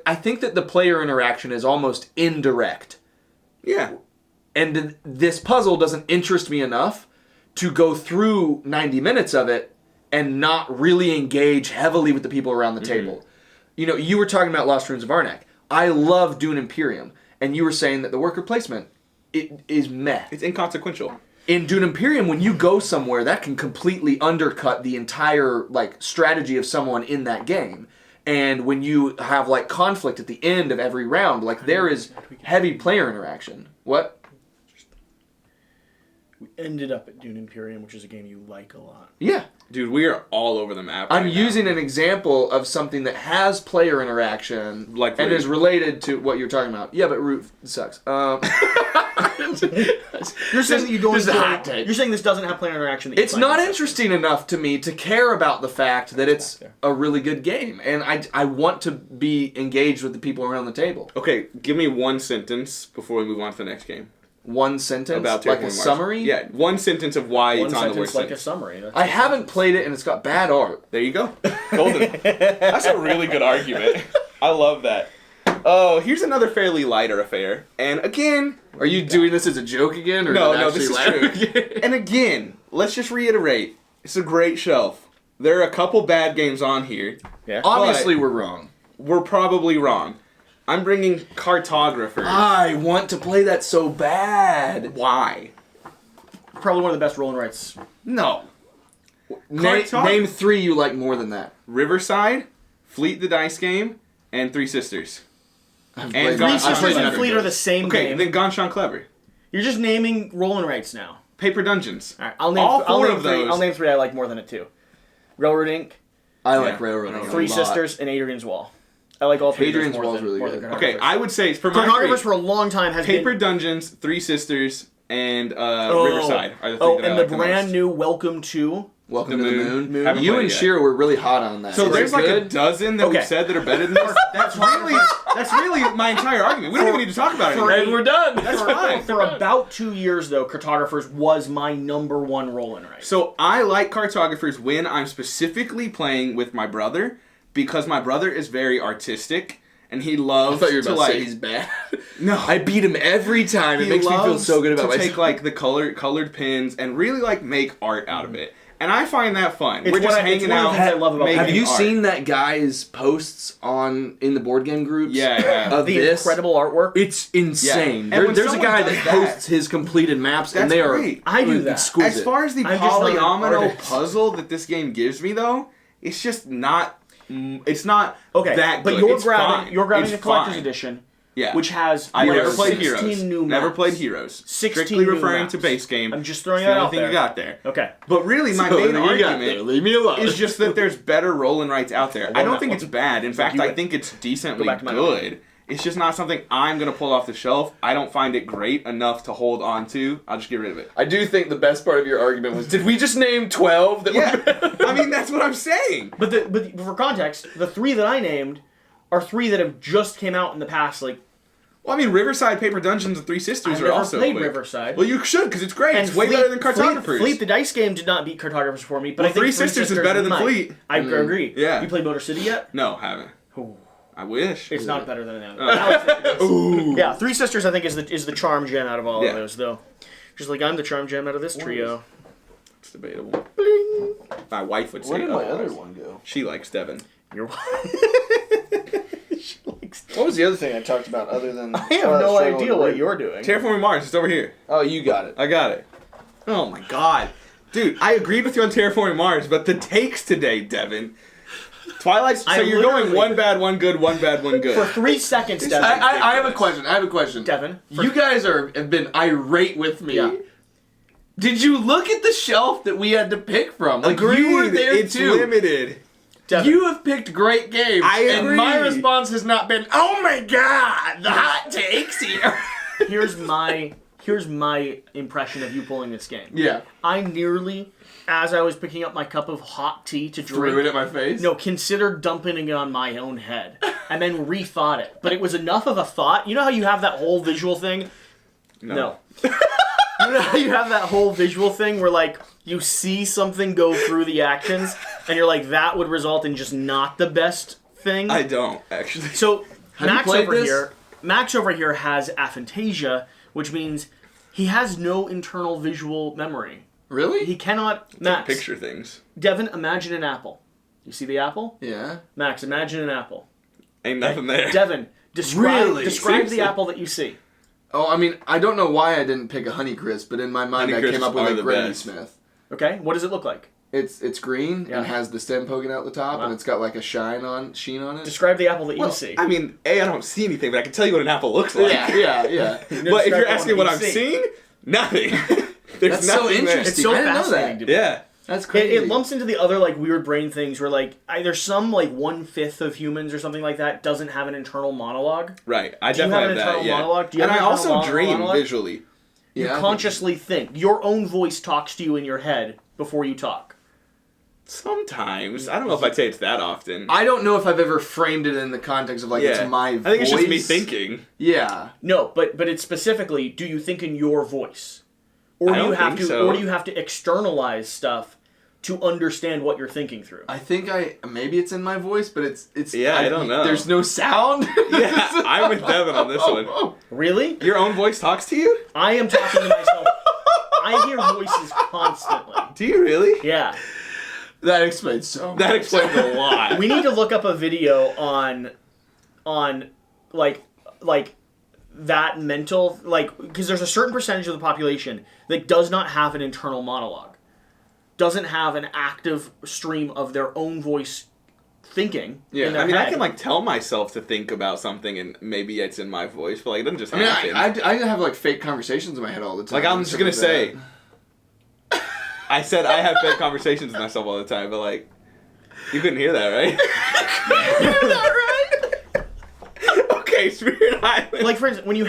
Speaker 2: I think that the player interaction is almost indirect.
Speaker 3: Yeah.
Speaker 2: And this puzzle doesn't interest me enough to go through 90 minutes of it and not really engage heavily with the people around the table. You were talking about Lost Ruins of Arnak. I love Dune Imperium. And you were saying that the worker placement is meh.
Speaker 3: It's inconsequential.
Speaker 2: In Dune Imperium, when you go somewhere, that can completely undercut the entire strategy of someone in that game. And when you have conflict at the end of every round, there is heavy player interaction. What?
Speaker 1: We ended up at Dune Imperium, which is a game you like a lot.
Speaker 2: Yeah.
Speaker 3: Dude, we are all over the map.
Speaker 2: I'm using an example of something that has player interaction and is related to what you're talking about. Yeah, but Root sucks.
Speaker 1: You're saying that you don't
Speaker 2: Just a hot
Speaker 1: enjoy,
Speaker 2: take.
Speaker 1: you're saying this doesn't have player interaction. That you
Speaker 2: It's
Speaker 1: find
Speaker 2: not
Speaker 1: interesting.
Speaker 2: interesting enough to me to care about the fact that it's a really good game, and I want to be engaged with the people around the table.
Speaker 3: Okay, give me one sentence before we move on to the next game.
Speaker 2: One sentence,
Speaker 3: About
Speaker 2: like
Speaker 3: Terraforming
Speaker 2: a
Speaker 3: Mars.
Speaker 2: summary.
Speaker 3: Yeah, one sentence of why
Speaker 1: One
Speaker 3: it's on the
Speaker 1: sentence
Speaker 3: worst
Speaker 1: like a
Speaker 3: sentence.
Speaker 1: summary. That's
Speaker 2: I haven't played it, and it's got bad art.
Speaker 3: There you go.
Speaker 4: Golden. That's a really good argument. I love that.
Speaker 3: Oh, here's another fairly lighter affair. And again,
Speaker 2: Are you doing this as a joke again, or
Speaker 3: no,
Speaker 2: is it
Speaker 3: no, this is true.
Speaker 2: actually
Speaker 3: And again, let's just reiterate, it's a great shelf. There are a couple bad games on here.
Speaker 1: Yeah.
Speaker 2: Obviously, we're wrong.
Speaker 3: We're probably wrong. I'm bringing Cartographers.
Speaker 2: I want to play that so bad.
Speaker 3: Why?
Speaker 1: Probably one of the best roll and writes.
Speaker 2: No.
Speaker 3: Cartog-
Speaker 2: Name 3 you like more than that.
Speaker 3: Riverside, Fleet the Dice Game, and Three Sisters.
Speaker 2: I've
Speaker 3: And
Speaker 2: played
Speaker 3: Three
Speaker 1: Three
Speaker 2: none- I've
Speaker 1: Sisters
Speaker 2: played
Speaker 1: and
Speaker 2: none of
Speaker 1: Fleet are
Speaker 2: those.
Speaker 1: the same
Speaker 3: Okay,
Speaker 1: game.
Speaker 3: then Gone Sean Clever.
Speaker 1: You're just naming roll and writes now.
Speaker 3: Paper Dungeons.
Speaker 1: All right, I'll name.
Speaker 3: All
Speaker 1: I'll
Speaker 3: four
Speaker 1: name
Speaker 3: of
Speaker 1: three.
Speaker 3: those.
Speaker 1: I'll name 3 I like more than it 2. Railroad Inc.,
Speaker 2: I like
Speaker 3: Yeah.
Speaker 2: Railroad. a
Speaker 1: Three
Speaker 2: lot.
Speaker 1: Sisters, and Adrian's Wall. I like all 3 of those
Speaker 2: Adrian's
Speaker 1: more
Speaker 2: Wall's
Speaker 1: than,
Speaker 2: really
Speaker 1: more
Speaker 2: good.
Speaker 1: than
Speaker 3: Okay,
Speaker 1: Cartographers.
Speaker 3: I would say for my
Speaker 1: Cartographers
Speaker 3: three,
Speaker 1: for a long time has
Speaker 3: Paper
Speaker 1: been.
Speaker 3: Dungeons, Three Sisters, and
Speaker 1: Oh.
Speaker 3: Riverside are the three
Speaker 1: Oh,
Speaker 3: that I
Speaker 1: and the
Speaker 3: like
Speaker 1: brand
Speaker 3: most.
Speaker 1: new Welcome to.
Speaker 2: Welcome
Speaker 3: The
Speaker 2: to the
Speaker 3: Moon.
Speaker 2: Moon.
Speaker 3: Haven't
Speaker 2: You
Speaker 3: played
Speaker 2: and
Speaker 3: it yet.
Speaker 2: Shira were really hot on that.
Speaker 3: So
Speaker 2: Is
Speaker 3: there's
Speaker 2: it
Speaker 3: like
Speaker 2: good?
Speaker 3: a dozen that
Speaker 1: Okay.
Speaker 3: we've said that are better than this. That's really my entire argument. We don't even need to talk about it
Speaker 1: For-
Speaker 3: anymore.
Speaker 2: And we're done.
Speaker 3: That's fine.
Speaker 1: For about 2 years, though, Cartographers was my #1 roll and write.
Speaker 3: So I like Cartographers when I'm specifically playing with my brother because my brother is very artistic and he
Speaker 2: I
Speaker 3: loves
Speaker 2: thought you were
Speaker 3: to
Speaker 2: about to say
Speaker 3: like
Speaker 2: he's bad.
Speaker 3: no.
Speaker 2: I beat him every time. It
Speaker 3: He
Speaker 2: makes me feel
Speaker 3: loves
Speaker 2: so good about
Speaker 3: to
Speaker 2: myself.
Speaker 3: take like the colored pins and really like make art out of it. And I find that fun.
Speaker 1: It's
Speaker 3: We're just
Speaker 1: one of- it's
Speaker 3: hanging
Speaker 1: one of the
Speaker 3: out.
Speaker 1: things I love about
Speaker 3: making
Speaker 2: Have you
Speaker 3: art.
Speaker 2: seen that guy's posts in the board game groups?
Speaker 3: Yeah, I have.
Speaker 2: Of
Speaker 1: The
Speaker 2: this?
Speaker 1: incredible artwork.
Speaker 2: It's insane.
Speaker 3: Yeah. And when
Speaker 2: There's a
Speaker 3: someone
Speaker 2: guy
Speaker 3: does
Speaker 2: that
Speaker 3: that-
Speaker 2: posts his completed maps,
Speaker 3: That's
Speaker 2: and they are
Speaker 3: great.
Speaker 1: I do that.
Speaker 2: exquisite.
Speaker 3: As far as the
Speaker 1: I'm just not an
Speaker 3: polyomino
Speaker 1: artist.
Speaker 3: puzzle that this game gives me, though, it's just not. It's not
Speaker 1: Okay,
Speaker 3: that
Speaker 1: but
Speaker 3: good.
Speaker 1: you're
Speaker 3: It's
Speaker 1: grabbing
Speaker 3: fine.
Speaker 1: you're grabbing
Speaker 3: It's
Speaker 1: the collector's
Speaker 3: fine.
Speaker 1: edition,
Speaker 3: Yeah.
Speaker 1: which has
Speaker 3: I never played
Speaker 1: 16
Speaker 3: Heroes.
Speaker 1: new
Speaker 3: Never
Speaker 1: maps.
Speaker 3: played Heroes.
Speaker 1: 16
Speaker 3: Strictly
Speaker 1: new
Speaker 3: referring
Speaker 1: maps.
Speaker 3: to base game.
Speaker 1: I'm just throwing
Speaker 3: It's the
Speaker 1: that
Speaker 3: only
Speaker 1: out
Speaker 3: thing
Speaker 1: there.
Speaker 3: you got there.
Speaker 1: Okay.
Speaker 3: But really, my
Speaker 2: So,
Speaker 3: main
Speaker 2: you got there.
Speaker 3: argument
Speaker 2: Leave me alone.
Speaker 3: is just that there's better roll and writes out there. I don't
Speaker 1: that
Speaker 3: think
Speaker 1: one.
Speaker 3: it's bad. In fact,
Speaker 1: you
Speaker 3: I
Speaker 1: went-
Speaker 3: think it's decently
Speaker 1: back to my
Speaker 3: good. It's just not something I'm going to pull off the shelf. I don't find it great enough to hold on to. I'll just get rid of it.
Speaker 2: I do think the best part of your argument was, did we just name 12 that
Speaker 3: Yeah.
Speaker 2: were
Speaker 3: I mean, that's what I'm saying.
Speaker 1: But for context, the 3 that I named are 3 that have just came out in the past. Like,
Speaker 3: Well, I mean, Riverside, Paper Dungeons, and Three Sisters
Speaker 1: I've
Speaker 3: are
Speaker 1: never
Speaker 3: also
Speaker 1: played
Speaker 3: quick.
Speaker 1: Riverside.
Speaker 3: Well, you should, because it's great. It's way better than Cartographers.
Speaker 1: Fleet, the dice game, did not beat Cartographers for me, but
Speaker 3: Well,
Speaker 1: I think
Speaker 3: Three Sisters is better than
Speaker 1: might.
Speaker 3: Fleet.
Speaker 1: I agree.
Speaker 3: Yeah.
Speaker 1: You played Motor City yet?
Speaker 3: No, haven't.
Speaker 1: Ooh.
Speaker 3: I wish.
Speaker 1: It's not better than that. Now it's-
Speaker 3: Ooh.
Speaker 1: Yeah, Three Sisters I think is the charm gem out of all
Speaker 3: Yeah.
Speaker 1: of those, though. Just like I'm the charm gem out of this trio.
Speaker 3: It's debatable. My wife would say
Speaker 4: Where did my
Speaker 3: otherwise.
Speaker 4: other one go?
Speaker 3: She likes Devin.
Speaker 1: You're She likes-
Speaker 4: What was the other thing I talked about other than?
Speaker 1: I have no idea what you're doing.
Speaker 3: Terraforming Mars, it's over here.
Speaker 4: Oh, you got it.
Speaker 3: I got it. Oh my god. Dude, I agreed with you on Terraforming Mars, but the takes today, Devin. Twilight, so
Speaker 1: I
Speaker 3: you're going
Speaker 1: literally-
Speaker 3: one bad, one good, one bad, one
Speaker 1: For
Speaker 3: good.
Speaker 1: 3 seconds, Devin.
Speaker 2: I have a question.
Speaker 1: Devin.
Speaker 2: You guys have been irate with me.
Speaker 1: Yeah.
Speaker 2: Did you look at the shelf that we had to pick from? Like, you were there
Speaker 3: it's
Speaker 2: too.
Speaker 3: limited.
Speaker 1: Devin.
Speaker 2: You have picked great games.
Speaker 3: I
Speaker 2: And my
Speaker 3: agree.
Speaker 2: response has not been, oh my god, the hot takes here.
Speaker 1: Here's my impression of you pulling this game.
Speaker 2: Yeah.
Speaker 1: I nearly, as I was picking up my cup of hot tea to drink,
Speaker 2: Threw it at my face?
Speaker 1: no, considered dumping it on my own head, and then rethought it. But it was enough of a thought. You know how you have that whole visual thing? No. You know how you have that whole visual thing where, like, you see something go through the actions, and you're like, that would result in just not the best thing?
Speaker 3: I don't, actually.
Speaker 1: So,
Speaker 2: Have you
Speaker 1: Max
Speaker 2: played
Speaker 1: over
Speaker 2: this?
Speaker 1: Max over here has aphantasia, which means he has no internal visual memory.
Speaker 2: Really?
Speaker 1: He cannot... Max,
Speaker 3: Picture things.
Speaker 1: Devin, imagine an apple. You see the apple?
Speaker 2: Yeah.
Speaker 1: Max, imagine an apple.
Speaker 3: Ain't nothing there.
Speaker 1: Devin, describe
Speaker 2: Really?
Speaker 1: describe
Speaker 3: Seriously?
Speaker 1: the apple that you see.
Speaker 2: Oh, I mean, I don't know why I didn't pick a Honeycrisp, but in my mind I
Speaker 3: Honeycrisps
Speaker 2: came up with
Speaker 3: are
Speaker 2: a
Speaker 3: the
Speaker 2: Granny
Speaker 3: best.
Speaker 2: Smith.
Speaker 1: Okay, what does it look like?
Speaker 2: It's green
Speaker 1: Yeah.
Speaker 2: and has the stem poking out the top,
Speaker 1: Wow.
Speaker 2: and it's got like a sheen on it.
Speaker 1: Describe the apple that you
Speaker 3: Well,
Speaker 1: see.
Speaker 3: I mean, I don't see anything, but I can tell you what an apple looks like.
Speaker 2: Yeah.
Speaker 3: But if
Speaker 1: Describe
Speaker 3: you're
Speaker 1: the
Speaker 3: asking
Speaker 1: one
Speaker 3: what
Speaker 1: that
Speaker 3: I'm
Speaker 1: you see.
Speaker 3: seeing, nothing. There's
Speaker 2: That's so
Speaker 3: nothing there.
Speaker 2: interesting.
Speaker 1: It's so
Speaker 2: I didn't know
Speaker 1: fascinating
Speaker 2: that.
Speaker 1: to me.
Speaker 3: Yeah.
Speaker 2: That's crazy.
Speaker 1: It lumps into the other like weird brain things where like there's some like 1/5 of humans or something like that doesn't have an internal monologue.
Speaker 3: Right. I
Speaker 1: Do you
Speaker 3: definitely
Speaker 1: have an
Speaker 3: have that,
Speaker 1: internal
Speaker 3: yeah.
Speaker 1: monologue? Do you
Speaker 3: And
Speaker 1: have
Speaker 3: I
Speaker 1: an
Speaker 3: also
Speaker 1: internal
Speaker 3: dream
Speaker 1: monologue?
Speaker 3: visually.
Speaker 1: You consciously think. Your own voice talks to you in your head before you talk.
Speaker 3: Sometimes. I don't know if I'd say it's that often.
Speaker 2: I don't know if I've ever framed it in the context of like it's my voice.
Speaker 3: I think it's just me thinking.
Speaker 2: Yeah.
Speaker 1: No, but it's specifically, do you think in your voice? Or do you have to externalize stuff to understand what you're thinking through?
Speaker 2: I think maybe it's in my voice, but it's
Speaker 3: I don't know.
Speaker 2: There's no sound.
Speaker 3: Yeah, I'm with Devin on this one.
Speaker 1: Really?
Speaker 3: Your own voice talks to you?
Speaker 1: I am talking to myself. I hear voices constantly.
Speaker 3: Do you really?
Speaker 1: Yeah.
Speaker 2: That explains so much.
Speaker 3: That explains a lot.
Speaker 1: We need to look up a video on like that mental, like, because there's a certain percentage of the population that does not have an internal monologue, doesn't have an active stream of their own voice thinking.
Speaker 2: Yeah,
Speaker 1: in their
Speaker 3: I mean,
Speaker 1: head.
Speaker 3: I can like tell myself to think about something, and maybe it's in my voice, but like it doesn't just happen.
Speaker 2: I have like fake conversations in my head all the time.
Speaker 3: Like I'm just gonna say. I said I have fake conversations with myself all the time, but like, you couldn't hear that, right?
Speaker 2: Hear that, right?
Speaker 3: Okay, Spirit Island.
Speaker 1: Like, for instance, when you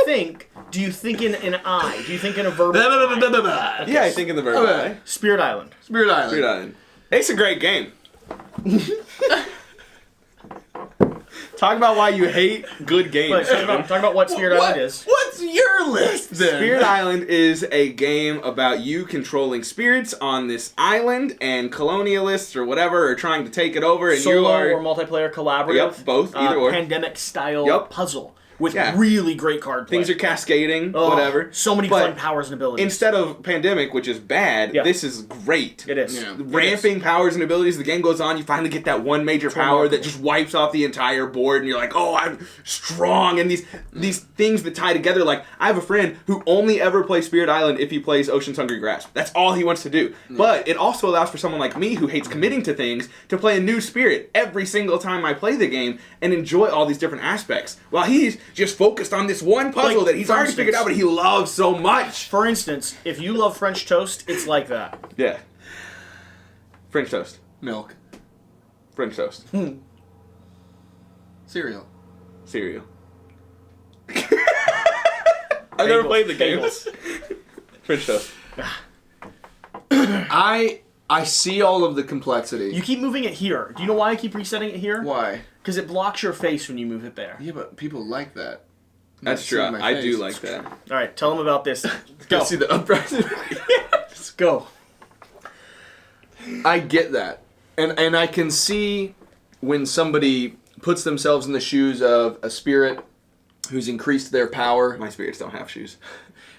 Speaker 1: think, do you think in an I? Do you think in a verb?
Speaker 3: Okay. Yeah, I think in the verb.
Speaker 2: Okay.
Speaker 1: Spirit Island.
Speaker 2: Spirit Island.
Speaker 3: Spirit Island. It's a great game. Talk about why you hate good games.
Speaker 1: Talk about what Spirit Island is.
Speaker 2: What's your list then?
Speaker 3: Spirit Island is a game about you controlling spirits on this island, and colonialists or whatever are trying to take it over, and
Speaker 1: Solo
Speaker 3: you are
Speaker 1: or multiplayer collaborative.
Speaker 3: Yep, both, either or.
Speaker 1: Pandemic style puzzle with really great card play.
Speaker 3: things are cascading, whatever.
Speaker 1: So many
Speaker 3: But
Speaker 1: fun powers and abilities.
Speaker 3: Instead of Pandemic, which is bad, this is great.
Speaker 1: It is.
Speaker 2: Yeah.
Speaker 3: Ramping powers and abilities, the game goes on, you finally get that one major power that just wipes off the entire board, and you're like, oh, I'm strong, and these things that tie together, like, I have a friend who only ever plays Spirit Island if he plays Ocean's Hungry Grasp. That's all he wants to do. But it also allows for someone like me, who hates committing to things, to play a new spirit every single time I play the game, and enjoy all these different aspects, while he's just focused on this one puzzle that he's already figured out, but he loves so much.
Speaker 1: For instance, if you love French toast, it's like that.
Speaker 3: Yeah. French toast.
Speaker 2: Milk.
Speaker 3: French toast.
Speaker 2: Cereal.
Speaker 3: Cereal. I've never played the game. French toast.
Speaker 2: I see all of the complexity.
Speaker 1: You keep moving it here. Do you know why I keep resetting it here?
Speaker 2: Why?
Speaker 1: Because it blocks your face when you move it there.
Speaker 2: Yeah, but people like that.
Speaker 3: That's true. I do like that.
Speaker 1: All right, tell them about this. Go.
Speaker 2: See the uprising.
Speaker 1: Let's go.
Speaker 2: I get that. And I can see when somebody puts themselves in the shoes of a spirit who's increased their power.
Speaker 3: My spirits don't have shoes.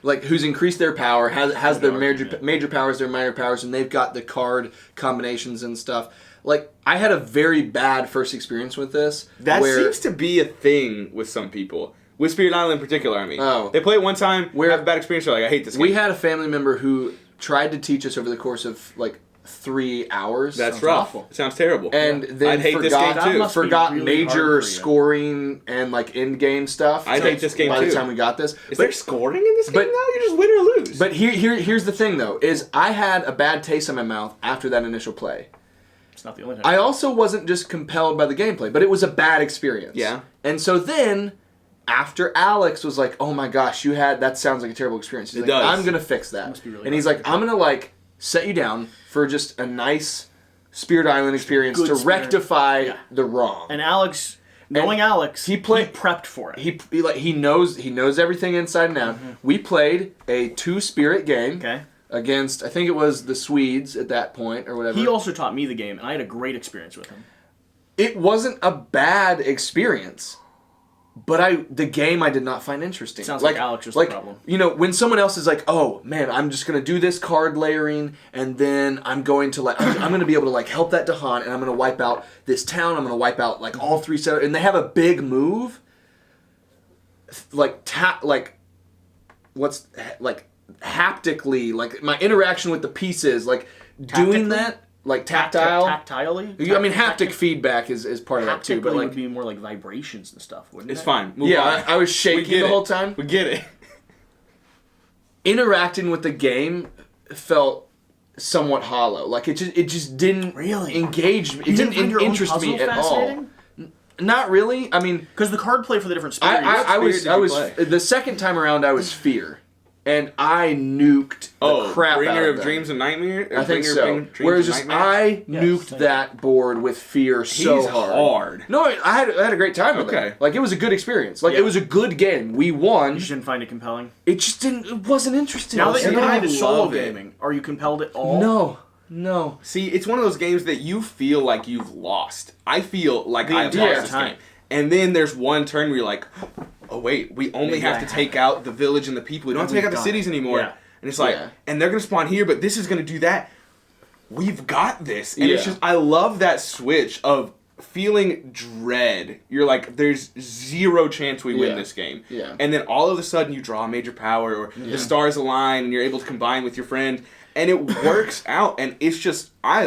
Speaker 2: Like, who's increased their power, has their major powers, their minor powers, and they've got the card combinations and stuff. Like, I had a very bad first experience with this.
Speaker 3: That seems to be a thing with some people. With Spirit Island in particular, I mean.
Speaker 2: Oh.
Speaker 3: They play it one time, have a bad experience, they're like, I hate this game.
Speaker 2: We had a family member who tried to teach us over the course of, like, 3 hours.
Speaker 3: That's rough.
Speaker 1: awful.
Speaker 3: It sounds terrible.
Speaker 2: And then
Speaker 3: I'd hate this game too.
Speaker 2: Forgot
Speaker 1: really
Speaker 2: major
Speaker 1: hard for you.
Speaker 2: scoring and, like, in-game stuff.
Speaker 3: I'd hate this game
Speaker 2: by
Speaker 3: too.
Speaker 2: the time we got this.
Speaker 3: Is there scoring in this game
Speaker 2: but-
Speaker 3: now? You just win or lose.
Speaker 2: But here's the thing, though, is I had a bad taste in my mouth after that initial play.
Speaker 1: It's not the only time.
Speaker 2: I also wasn't just compelled by the gameplay, but it was a bad experience.
Speaker 3: Yeah.
Speaker 2: And so then, after Alex was like, oh my gosh, that sounds like a terrible experience. He's
Speaker 3: It
Speaker 2: like,
Speaker 3: does.
Speaker 2: I'm going to fix that.
Speaker 1: Must be really
Speaker 2: and he's
Speaker 1: hard.
Speaker 2: like, I'm going to, like, set you down for just a nice Spirit Island experience
Speaker 1: Good
Speaker 2: to
Speaker 1: spirit.
Speaker 2: rectify the wrong.
Speaker 1: And Alex, knowing Alex,
Speaker 2: he
Speaker 1: he prepped for it.
Speaker 2: He knows everything inside and out. We played a 2-spirit game.
Speaker 1: Okay.
Speaker 2: Against, I think it was the Swedes at that point, or whatever.
Speaker 1: He also taught me the game, and I had a great experience with him.
Speaker 2: It wasn't a bad experience, but the game I did not find interesting.
Speaker 1: Sounds like Alex was the problem.
Speaker 2: You know, when someone else is like, "Oh man, I'm just gonna do this card layering, and then I'm going to I'm gonna be able to like help that Dahan, and I'm gonna wipe out this town. I'm gonna wipe out like all 3 set, and they have a big move, haptically, like my interaction with the pieces, like doing that, like tactile.
Speaker 1: Tactilely?
Speaker 2: I mean, haptic feedback is part of that too, but
Speaker 1: Haptically
Speaker 2: like,
Speaker 1: would be more like vibrations and stuff, wouldn't
Speaker 3: it's
Speaker 1: it?
Speaker 3: fine. Move
Speaker 2: yeah,
Speaker 3: on.
Speaker 2: I was
Speaker 3: We
Speaker 2: shaking
Speaker 3: get
Speaker 2: the
Speaker 3: it.
Speaker 2: whole time.
Speaker 3: We get it.
Speaker 2: Interacting with the game felt somewhat hollow. Like it just didn't
Speaker 1: Really
Speaker 2: engage me. It
Speaker 1: You
Speaker 2: didn't
Speaker 1: find your own
Speaker 2: interest me
Speaker 1: puzzle
Speaker 2: at all.
Speaker 1: fascinating?
Speaker 2: Not really. I mean,
Speaker 1: Because the card play for the different spirits.
Speaker 2: I
Speaker 3: spirit did you
Speaker 2: was
Speaker 3: play?
Speaker 2: the second time around I was fear. and I nuked the crap out
Speaker 3: Bringer
Speaker 2: of
Speaker 3: of
Speaker 2: them.
Speaker 3: Dreams and Nightmare?
Speaker 2: I think so. Whereas just I nuked that board with fear so hard. No, I had a great time with it. Like, it was a good experience. Like, it was a good game. We won.
Speaker 1: You just didn't find it compelling?
Speaker 2: It just didn't. It wasn't interesting.
Speaker 1: Now that you're going to solo
Speaker 3: love it.
Speaker 1: gaming, are you compelled at all?
Speaker 2: No.
Speaker 3: See, it's one of those games that you feel like you've lost. I feel like I've
Speaker 1: entire
Speaker 3: lost this
Speaker 1: time.
Speaker 3: game. And then there's one turn where you're like, oh wait, we only have to take out the village and the people. We don't have to take out the cities anymore.
Speaker 1: Yeah.
Speaker 3: And it's like, and they're going to spawn here, but this is going to do that. We've got this. And it's just, I love that switch of feeling dread. You're like, there's zero chance we win this game.
Speaker 2: Yeah.
Speaker 3: And then all of a sudden you draw a major power or the stars align and you're able to combine with your friend. And it works out, and it's just, I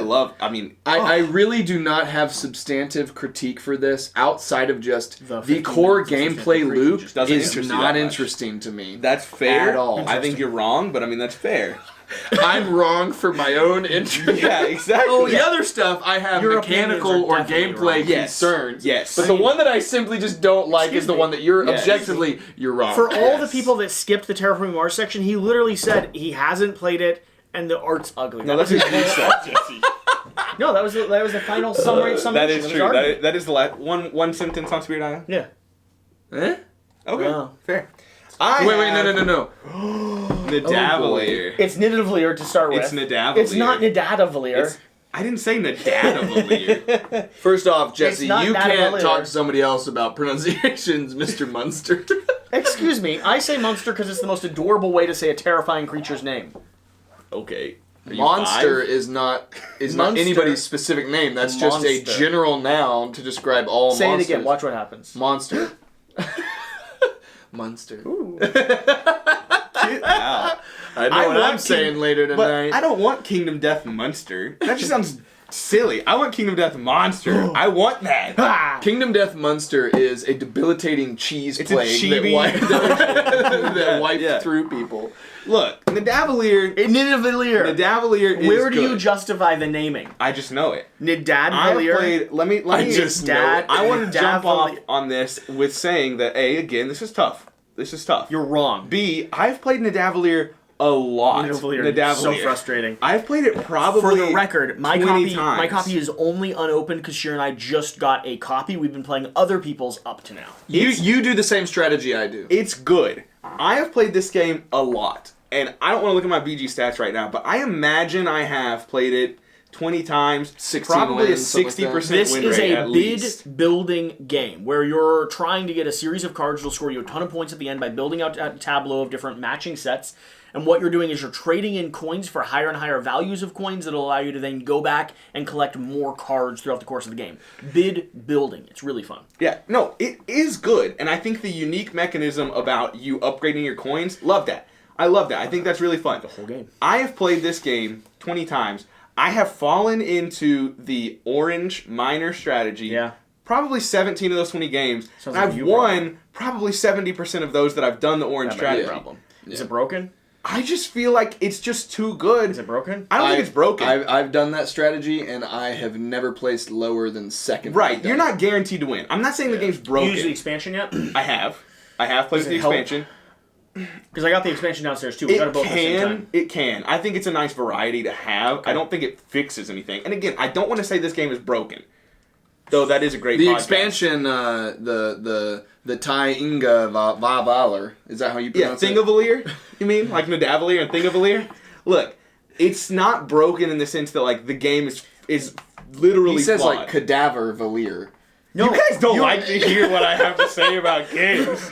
Speaker 2: really do not have substantive critique for this outside of just the core gameplay loop is not interesting to me.
Speaker 3: That's fair.
Speaker 2: At all.
Speaker 3: I think you're wrong, but I mean, that's fair.
Speaker 2: I'm wrong for my own interest.
Speaker 3: Yeah, exactly.
Speaker 2: Oh, the other stuff, I have mechanical or gameplay concerns.
Speaker 3: Yes.
Speaker 2: But the one that I simply just don't like is the one that you're objectively, you're wrong.
Speaker 1: For all the people that skipped the Terraforming Mars section, he literally said he hasn't played it, and the art's ugly.
Speaker 3: No, that's what you said, Jesse.
Speaker 1: No, that was the final summary.
Speaker 3: That is true. That is the last one sentence on Spirit Island.
Speaker 1: Yeah.
Speaker 2: Eh?
Speaker 3: Okay,
Speaker 1: Wow.
Speaker 3: fair.
Speaker 2: Wait, no.
Speaker 3: Nidavellir.
Speaker 1: It's Nidavellir to start with.
Speaker 3: It's Nidavellir.
Speaker 1: It's not Nidavellir.
Speaker 3: I didn't say Nidavellir.
Speaker 2: First off, Jesse,
Speaker 1: not
Speaker 2: you can't
Speaker 1: Nidavellir.
Speaker 2: talk to somebody else about pronunciations, Mr. Munster.
Speaker 1: Excuse me, I say monster because it's the most adorable way to say a terrifying creature's name.
Speaker 3: Okay.
Speaker 2: Monster is not anybody's specific name. That's just a general noun to describe all
Speaker 1: Say
Speaker 2: monsters.
Speaker 1: it again. Watch what happens.
Speaker 2: Monster. Monster.
Speaker 1: Ooh.
Speaker 3: Get out.
Speaker 2: I know what I'm saying later tonight.
Speaker 3: But I don't want Kingdom Death Monster. That just sounds silly. I want Kingdom Death Monster. I want that.
Speaker 2: Kingdom Death Monster is a debilitating cheese plague that wiped through people.
Speaker 3: Look, Nidavellir. Nidavellir is
Speaker 1: Where do
Speaker 3: good.
Speaker 1: you justify the naming?
Speaker 3: I just know it.
Speaker 1: Nidavellir.
Speaker 3: Let me
Speaker 2: just know it.
Speaker 3: I want to jump off on this with saying that again, this is tough.
Speaker 1: You're wrong.
Speaker 3: B, I've played Nidavellir a lot.
Speaker 1: Nidavellir. So frustrating.
Speaker 3: I've played it probably
Speaker 1: for the record. My
Speaker 3: 20
Speaker 1: copy is only unopened because Sheer and I just got a copy. We've been playing other people's up to now.
Speaker 2: You do the same strategy I do.
Speaker 3: It's good. I have played this game a lot, and I don't want to look at my BG stats right now, but I imagine I have played it 20 times,
Speaker 2: 16
Speaker 3: probably
Speaker 2: wins,
Speaker 3: a 60%
Speaker 1: This
Speaker 3: win
Speaker 1: is
Speaker 3: rate
Speaker 1: a
Speaker 3: at
Speaker 1: bid
Speaker 3: least.
Speaker 1: building game where you're trying to get a series of cards that'll score you a ton of points at the end by building out a tableau of different matching sets. And what you're doing is you're trading in coins for higher and higher values of coins that'll allow you to then go back and collect more cards throughout the course of the game. Bid building. It's really fun.
Speaker 3: Yeah, no, it is good, and I think the unique mechanism about you upgrading your coins, love that. I love that. I think that's really fun.
Speaker 1: The whole game.
Speaker 3: I have played this game 20 times. I have fallen into the orange minor strategy.
Speaker 1: Yeah.
Speaker 3: Probably 17 of those 20 games.
Speaker 1: Sounds
Speaker 3: And
Speaker 1: like
Speaker 3: I've
Speaker 1: you
Speaker 3: won probably 70% of those that I've done the orange strategy.
Speaker 1: Problem. Is it broken?
Speaker 3: I just feel like it's just too good.
Speaker 1: Is it broken?
Speaker 3: I don't think it's broken.
Speaker 2: I've done that strategy, and I have never placed lower than second.
Speaker 3: Right, you're not guaranteed to win. I'm not saying the game's broken.
Speaker 1: You use the expansion yet?
Speaker 3: I have played the expansion.
Speaker 1: Because I got the expansion downstairs too. We got it both at the same time.
Speaker 3: It can. I think it's a nice variety to have.
Speaker 1: Okay.
Speaker 3: I don't think it fixes anything. And again, I don't want to say this game is broken. Though that is a great
Speaker 2: The
Speaker 3: podcast.
Speaker 2: expansion, the Tai Inga Valar, is that how you pronounce it?
Speaker 3: Thingavalier? You mean? Like Nidavellir and Thingavalier? Look, it's not broken in the sense that like the game is literally
Speaker 2: He says
Speaker 3: flawed.
Speaker 2: like Cadaver Valir.
Speaker 3: No, you guys don't like to hear what I have to say about games.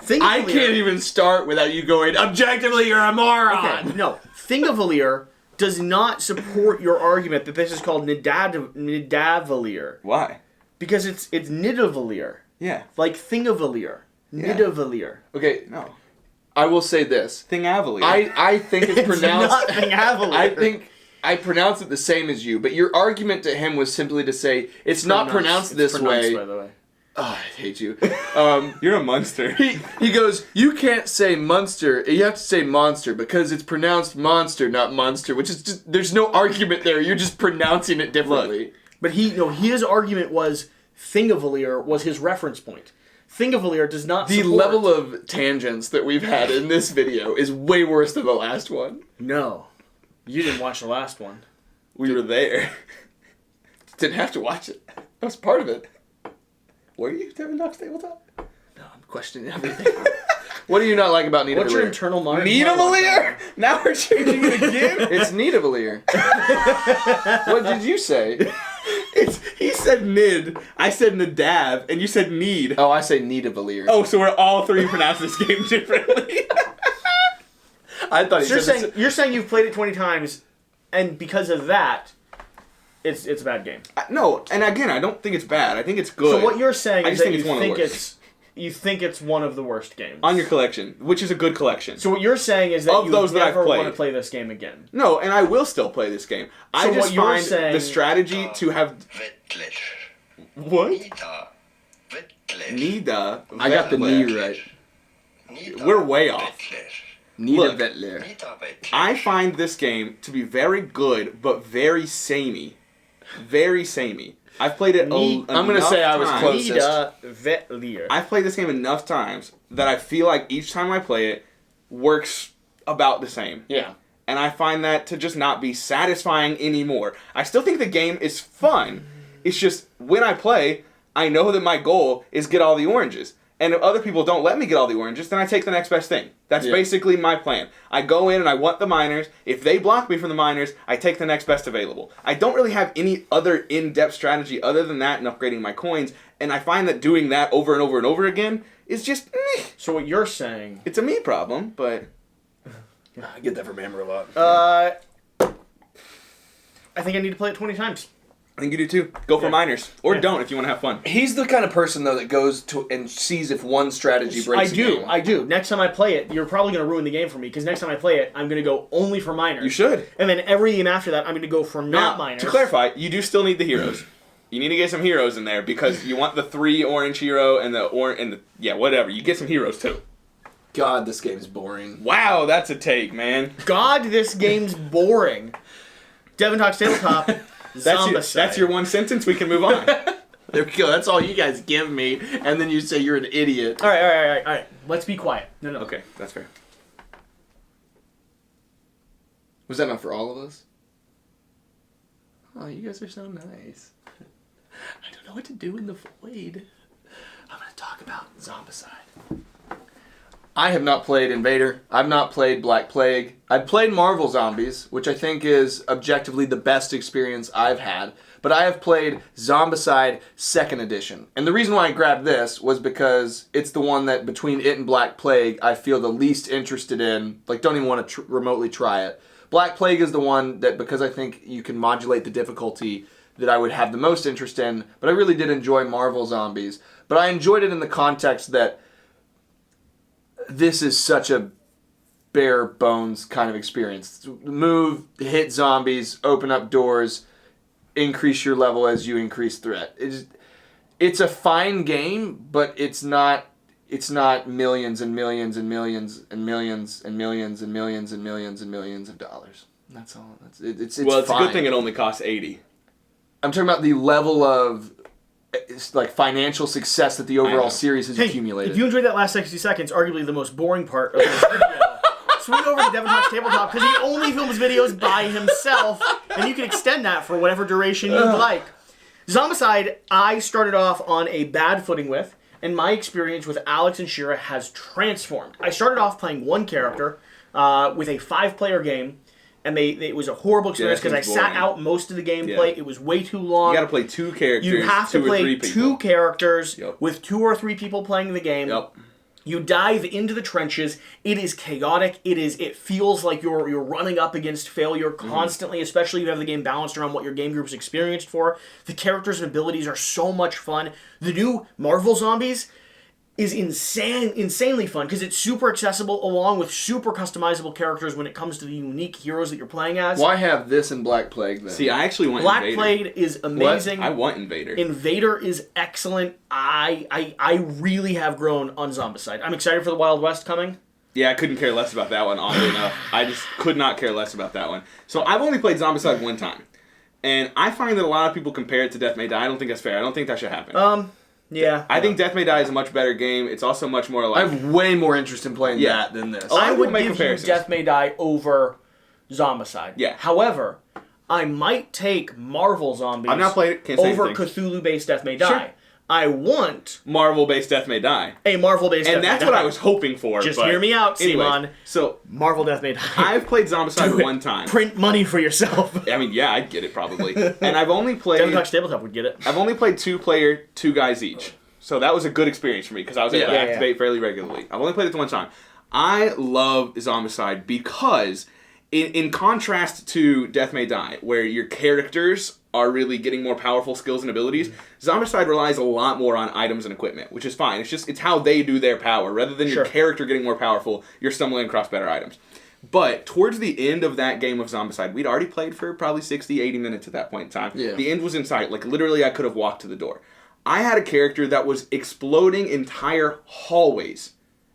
Speaker 2: I can't even start without you going, objectively, you're a moron!
Speaker 1: Okay, no. Thingavalier does not support your argument that this is called Nidavellir.
Speaker 3: Why?
Speaker 1: Because it's Nidavellir.
Speaker 3: Yeah.
Speaker 1: Like Thingavalier.
Speaker 3: Yeah.
Speaker 1: Nidavellir.
Speaker 2: Okay,
Speaker 3: No.
Speaker 2: I will say this.
Speaker 3: Thingavalier.
Speaker 2: I think it's pronounced...
Speaker 1: Not Thingavalier.
Speaker 2: I think I pronounce it the same as you, but your argument to him was simply to say, it's not pronounced this way.
Speaker 1: By the way.
Speaker 2: Oh, I hate you.
Speaker 3: You're a monster.
Speaker 2: He goes, you can't say Munster, you have to say monster, because it's pronounced monster, not monster, which is just, there's no argument there, you're just pronouncing it differently.
Speaker 1: But his argument was Thingavalier was his reference point. Nidavellir does not
Speaker 2: The
Speaker 1: support...
Speaker 2: level of tangents that we've had in this video is way worse than the last one.
Speaker 1: No. You didn't watch the last one.
Speaker 3: We were there.
Speaker 2: Didn't have to watch it. That was part of it.
Speaker 3: Were you Devin Talks Tabletop?
Speaker 2: No, I'm questioning everything. What do you not like about Nidavellir?
Speaker 1: What's your internal monologue?
Speaker 3: Nidavellir? Now we're changing it again?
Speaker 2: It's Nidavellir. What did you say?
Speaker 3: He said Nid, I said Nadav, and you said Need.
Speaker 2: Oh, I say Nidavellir.
Speaker 3: Oh, so we're all three pronouncing this game differently.
Speaker 2: I thought
Speaker 1: So you're saying you've played it 20 times, and because of that, it's a bad game.
Speaker 3: No, and again, I don't think it's bad. I think it's good.
Speaker 1: So what you're saying
Speaker 3: I
Speaker 1: is
Speaker 3: just
Speaker 1: that
Speaker 3: think it's one of the worst.
Speaker 1: you think it's one of the worst games.
Speaker 3: On your collection, which is a good collection.
Speaker 1: So what you're saying is that
Speaker 3: Of
Speaker 1: you
Speaker 3: those that I've
Speaker 1: never want
Speaker 3: played.
Speaker 1: to play this game again.
Speaker 3: No, and I will still play this game. I
Speaker 1: So
Speaker 3: just
Speaker 1: what you're
Speaker 3: find
Speaker 1: saying-
Speaker 3: the strategy to have... What? Nida.
Speaker 2: I got the knee right.
Speaker 3: We're way off.
Speaker 2: Nidavellir.
Speaker 3: I find this game to be very good, but very samey. Very samey. I've played it
Speaker 2: I'm gonna say I was close.
Speaker 1: Nidavellir.
Speaker 3: I've played this game enough times that I feel like each time I play it works about the same.
Speaker 2: Yeah.
Speaker 3: And I find that to just not be satisfying anymore. I still think the game is fun. It's just when I play, I know that my goal is get all the oranges. And if other people don't let me get all the oranges, then I take the next best thing. That's basically my plan. I go in and I want the miners. If they block me from the miners, I take the next best available. I don't really have any other in-depth strategy other than that and upgrading my coins. And I find that doing that over and over and over again is just meh.
Speaker 1: So what you're saying...
Speaker 3: It's a me problem, but...
Speaker 4: I get that from Hammer a lot.
Speaker 1: I think I need to play it 20 times.
Speaker 3: I think you do too. Go for miners. Or don't if you want to have fun.
Speaker 2: He's the kind of person, though, that goes to and sees if one strategy breaks
Speaker 1: I do. Next time I play it, you're probably going to ruin the game for me, because next time I play it, I'm going to go only for miners.
Speaker 3: You should.
Speaker 1: And then every game after that, I'm going to go for not
Speaker 3: Now,
Speaker 1: miners.
Speaker 3: to clarify, you do still need the heroes. You need to get some heroes in there because you want the 3 orange hero and the whatever. You get some heroes too.
Speaker 2: God, this game's boring.
Speaker 3: Wow, that's a take, man.
Speaker 1: God, this game's boring. Devin Talks Tabletop.
Speaker 3: That's your one sentence. We can move on.
Speaker 2: There we go. That's all you guys give me, and then you say you're an idiot.
Speaker 1: All right. Let's be quiet. No.
Speaker 3: Okay, that's fair.
Speaker 2: Was that not for all of us? Oh, you guys are so nice. I don't know what to do in the void. I'm going to talk about Zombicide. I have not played Invader. I've not played Black Plague. I've played Marvel Zombies, which I think is objectively the best experience I've had. But I have played Zombicide 2nd Edition. And the reason why I grabbed this was because it's the one that, between it and Black Plague, I feel the least interested in. Like, don't even want to remotely try it. Black Plague is the one that, because I think you can modulate the difficulty, that I would have the most interest in. But I really did enjoy Marvel Zombies. But I enjoyed it in the context that this is such a bare bones kind of experience. Move, hit zombies, open up doors, increase your level as you increase threat. It's a fine game, but it's not millions and millions and millions and millions and millions and millions and millions and millions of dollars. That's all. It's
Speaker 3: well, it's
Speaker 2: fine.
Speaker 3: a good thing it only costs $80.
Speaker 2: I'm talking about the level of financial success that the overall series has accumulated.
Speaker 1: If you enjoyed that last 60 seconds, arguably the most boring part of this video, swing over to Devin Talks Tabletop, because he only films videos by himself, and you can extend that for whatever duration you'd like. Zombicide, I started off on a bad footing with, and my experience with Alex and Shira has transformed. I started off playing one character with a 5-player game, and it was a horrible experience because I sat out most of the gameplay. Yeah. It was way too long.
Speaker 3: You got to play 2 characters.
Speaker 1: You have to play 2 characters
Speaker 3: Yep.
Speaker 1: with 2 or 3 people playing the game.
Speaker 3: Yep.
Speaker 1: You dive into the trenches. It is chaotic. It feels like you're running up against failure constantly, especially if you have the game balanced around what your game group's experienced for. The characters and abilities are so much fun. The new Marvel Zombies is insanely fun because it's super accessible along with super customizable characters when it comes to the unique heroes that you're playing as.
Speaker 2: Why have this in Black Plague then?
Speaker 3: See, I actually want
Speaker 1: Black
Speaker 3: Invader.
Speaker 1: Plague is amazing.
Speaker 3: I want Invader.
Speaker 1: Invader is excellent. I really have grown on Zombicide. I'm excited for the Wild West coming.
Speaker 3: Yeah, I couldn't care less about that one, oddly enough. I just could not care less about that one. So I've only played Zombicide 1 time. And I find that a lot of people compare it to Death May Die. I don't think that's fair. I don't think that should happen.
Speaker 1: Yeah.
Speaker 3: I think Death May Die is a much better game. It's also much more like...
Speaker 2: I have way more interest in playing that than this.
Speaker 1: I would
Speaker 3: make
Speaker 1: give you
Speaker 3: comparisons.
Speaker 1: Death May Die over Zombicide.
Speaker 3: Yeah.
Speaker 1: However, I might take Marvel Zombies
Speaker 3: I've not played it, can't say
Speaker 1: over
Speaker 3: anything.
Speaker 1: Cthulhu-based Death May Die.
Speaker 3: Sure.
Speaker 1: I want
Speaker 3: Marvel-based Death May Die.
Speaker 1: a Marvel-based Death
Speaker 3: And
Speaker 1: May
Speaker 3: that's
Speaker 1: Die.
Speaker 3: what I was hoping for.
Speaker 1: Just
Speaker 3: but
Speaker 1: hear me out,
Speaker 3: anyways,
Speaker 1: Simon.
Speaker 3: So,
Speaker 1: Marvel Death May Die.
Speaker 3: I've played Zombicide
Speaker 1: Do it.
Speaker 3: one time.
Speaker 1: Print money for yourself.
Speaker 3: I mean, yeah, I'd get it probably. And I've only played...
Speaker 1: Devin Talks Tabletop would get it.
Speaker 3: I've only played 2-player, 2 guys each. So that was a good experience for me because I was able to activate fairly regularly. I've only played it one time. I love Zombicide because, in contrast to Death May Die, where your characters are really getting more powerful skills and abilities, Zombicide relies a lot more on items and equipment, which is fine. It's how they do their power. Rather than your character getting more powerful, you're stumbling across better items. But towards the end of that game of Zombicide, we'd already played for probably 60, 80 minutes at that point in time.
Speaker 2: Yeah.
Speaker 3: The end was in sight. Like, literally, I could have walked to the door. I had a character that was exploding entire hallways.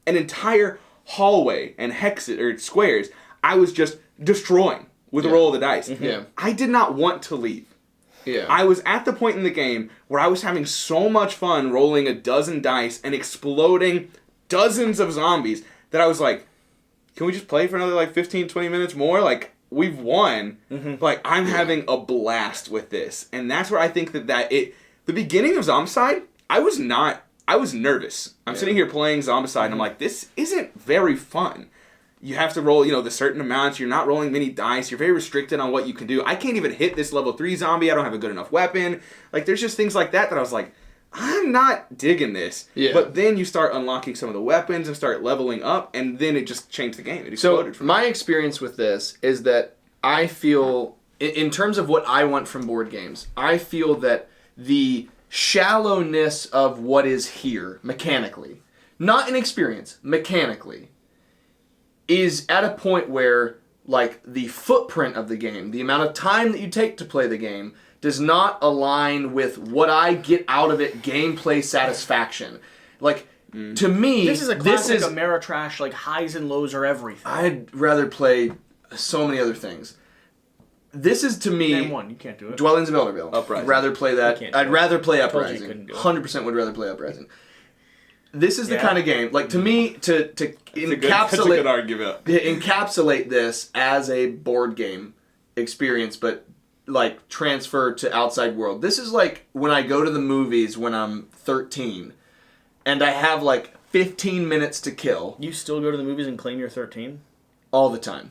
Speaker 3: An entire hallway and hexes or squares I was just destroying with a roll of the dice.
Speaker 2: Yeah.
Speaker 3: I did not want to leave.
Speaker 2: Yeah.
Speaker 3: I was at the point in the game where I was having so much fun rolling a dozen dice and exploding dozens of zombies that I was like, can we just play for another like 15, 20 minutes more? Like, we've won. Like, I'm having a blast with this. And that's where I think the beginning of Zombicide, I was nervous. I'm sitting here playing Zombicide and I'm like, this isn't very fun. You have to roll, the certain amounts. You're not rolling many dice. You're very restricted on what you can do. I can't even hit this level 3 zombie. I don't have a good enough weapon. Like, there's just things like that I was like, I'm not digging this.
Speaker 2: Yeah.
Speaker 3: But then you start unlocking some of the weapons and start leveling up, and then it just changed the game. It exploded for me.
Speaker 2: My experience with this is that I feel, in terms of what I want from board games, I feel that the shallowness of what is here, mechanically, not in experience, mechanically, is at a point where, like, the footprint of the game, the amount of time that you take to play the game, does not align with what I get out of it gameplay satisfaction. Like, to me,
Speaker 1: This is a classic Ameritrash, like, highs and lows are everything.
Speaker 2: I'd rather play so many other things. This is, to me...
Speaker 1: Name one, you can't do it.
Speaker 2: Dwellings of Elderville.
Speaker 3: Uprising.
Speaker 2: Rather play that.
Speaker 1: can't do
Speaker 2: I'd
Speaker 1: it.
Speaker 2: rather play
Speaker 1: told you you
Speaker 2: Uprising.
Speaker 1: couldn't do it.
Speaker 2: 100% would rather play Uprising. This is the
Speaker 1: Yeah.
Speaker 2: kind of game, like, to me, to
Speaker 3: That's a good argument.
Speaker 2: encapsulate this as a board game experience, but, like, transfer to outside world. This is like when I go to the movies when I'm 13, and I have, like, 15 minutes to kill
Speaker 1: You still go to the movies and claim you're 13?
Speaker 2: all the time.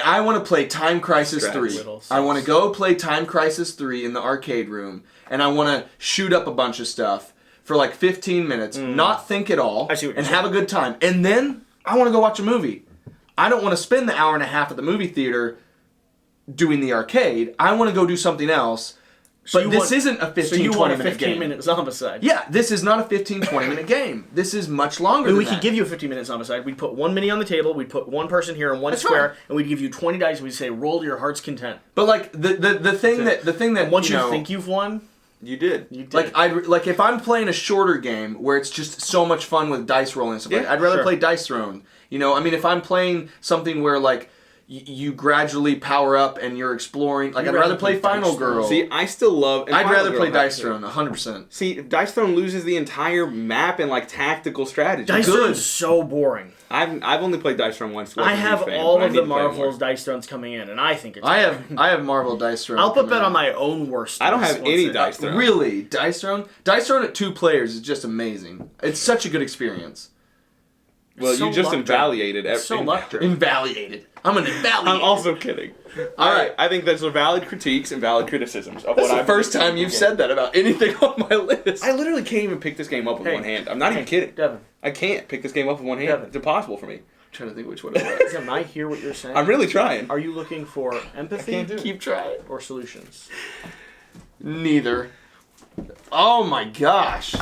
Speaker 2: I want to play Time Crisis
Speaker 3: Strats.
Speaker 2: 3.
Speaker 1: Little
Speaker 2: I want to
Speaker 1: sus.
Speaker 2: go play Time Crisis 3 in the arcade room, and I want to shoot up a bunch of stuff for like 15 minutes, not think at all,
Speaker 1: I see what you're
Speaker 2: and
Speaker 1: saying.
Speaker 2: have a good time. And then I want to go watch a movie. I don't want to spend the hour and a half at the movie theater doing the arcade. I want to go do something else. But this isn't a 15,
Speaker 1: So you
Speaker 2: 20
Speaker 1: want a
Speaker 2: minute game.
Speaker 1: 15-minute Zombicide?
Speaker 2: Yeah, this is not a 15, 20 minute game. This is much longer
Speaker 1: I mean,
Speaker 2: than
Speaker 1: we
Speaker 2: that.
Speaker 1: could give you a 15-minute Zombicide. We'd put one mini on the table, we'd put one person here in one
Speaker 2: That's
Speaker 1: square,
Speaker 2: fine.
Speaker 1: and we'd give you 20 dice, and we'd say, roll to your heart's content.
Speaker 2: But like the thing that
Speaker 1: And once you
Speaker 2: know,
Speaker 1: think you've won,
Speaker 3: You did.
Speaker 1: you did.
Speaker 2: like if I'm playing a shorter game where it's just so much fun with dice rolling and stuff, like,
Speaker 3: Yeah,
Speaker 2: I'd rather
Speaker 1: sure.
Speaker 2: play Dice Throne. I mean, if I'm playing something where like you gradually power up and you're exploring, like
Speaker 1: You'd
Speaker 2: I'd rather
Speaker 1: rather
Speaker 2: play
Speaker 1: play
Speaker 2: Final
Speaker 1: Dice Throne.
Speaker 2: Girl.
Speaker 3: See, I still love... and
Speaker 2: I'd
Speaker 3: Final
Speaker 2: rather
Speaker 3: Girl
Speaker 2: play
Speaker 3: has
Speaker 2: Dice
Speaker 3: it.
Speaker 2: Throne, 100%.
Speaker 3: See, Dice Throne loses the entire map and like tactical strategy.
Speaker 1: Dice
Speaker 2: good.
Speaker 1: Throne's so boring.
Speaker 3: I've only played Dice Throne once.
Speaker 1: I
Speaker 3: wasn't a
Speaker 1: have
Speaker 3: huge fan,
Speaker 1: all
Speaker 3: but I
Speaker 1: of
Speaker 3: need
Speaker 1: the
Speaker 3: to play
Speaker 1: Marvel's
Speaker 3: more.
Speaker 1: Dice Thrones coming in, and I think it's
Speaker 2: I
Speaker 1: boring.
Speaker 2: have Marvel Dice Throne.
Speaker 1: I'll put
Speaker 2: coming
Speaker 1: that
Speaker 2: in.
Speaker 1: on my own worst.
Speaker 3: I don't have
Speaker 1: once
Speaker 3: any
Speaker 1: it-
Speaker 3: Dice Throne.
Speaker 2: Really, Dice Throne? Dice Throne at 2 players is just amazing. It's such a good experience.
Speaker 3: Well,
Speaker 1: So
Speaker 3: you just
Speaker 1: lucky.
Speaker 3: invalidated everything.
Speaker 1: So lucky.
Speaker 2: Invalidated. I'm an invalidated.
Speaker 3: I'm also kidding.
Speaker 2: All right.
Speaker 3: I think those are valid critiques and valid criticisms of
Speaker 2: That's
Speaker 3: what
Speaker 2: the
Speaker 3: I've
Speaker 2: first time you've said that about anything on my list.
Speaker 3: I literally can't even pick this game up with
Speaker 1: Hey.
Speaker 3: one hand. I'm not even kidding.
Speaker 1: Devin,
Speaker 3: I can't pick this game up with one hand.
Speaker 1: Devin.
Speaker 3: It's impossible for me.
Speaker 2: I'm trying to think which one it was.
Speaker 1: Devin, I hear what you're saying.
Speaker 3: I'm really trying.
Speaker 1: Are you looking for empathy
Speaker 3: can't do it.
Speaker 2: Keep trying.
Speaker 1: or solutions?
Speaker 2: Neither. Oh my gosh.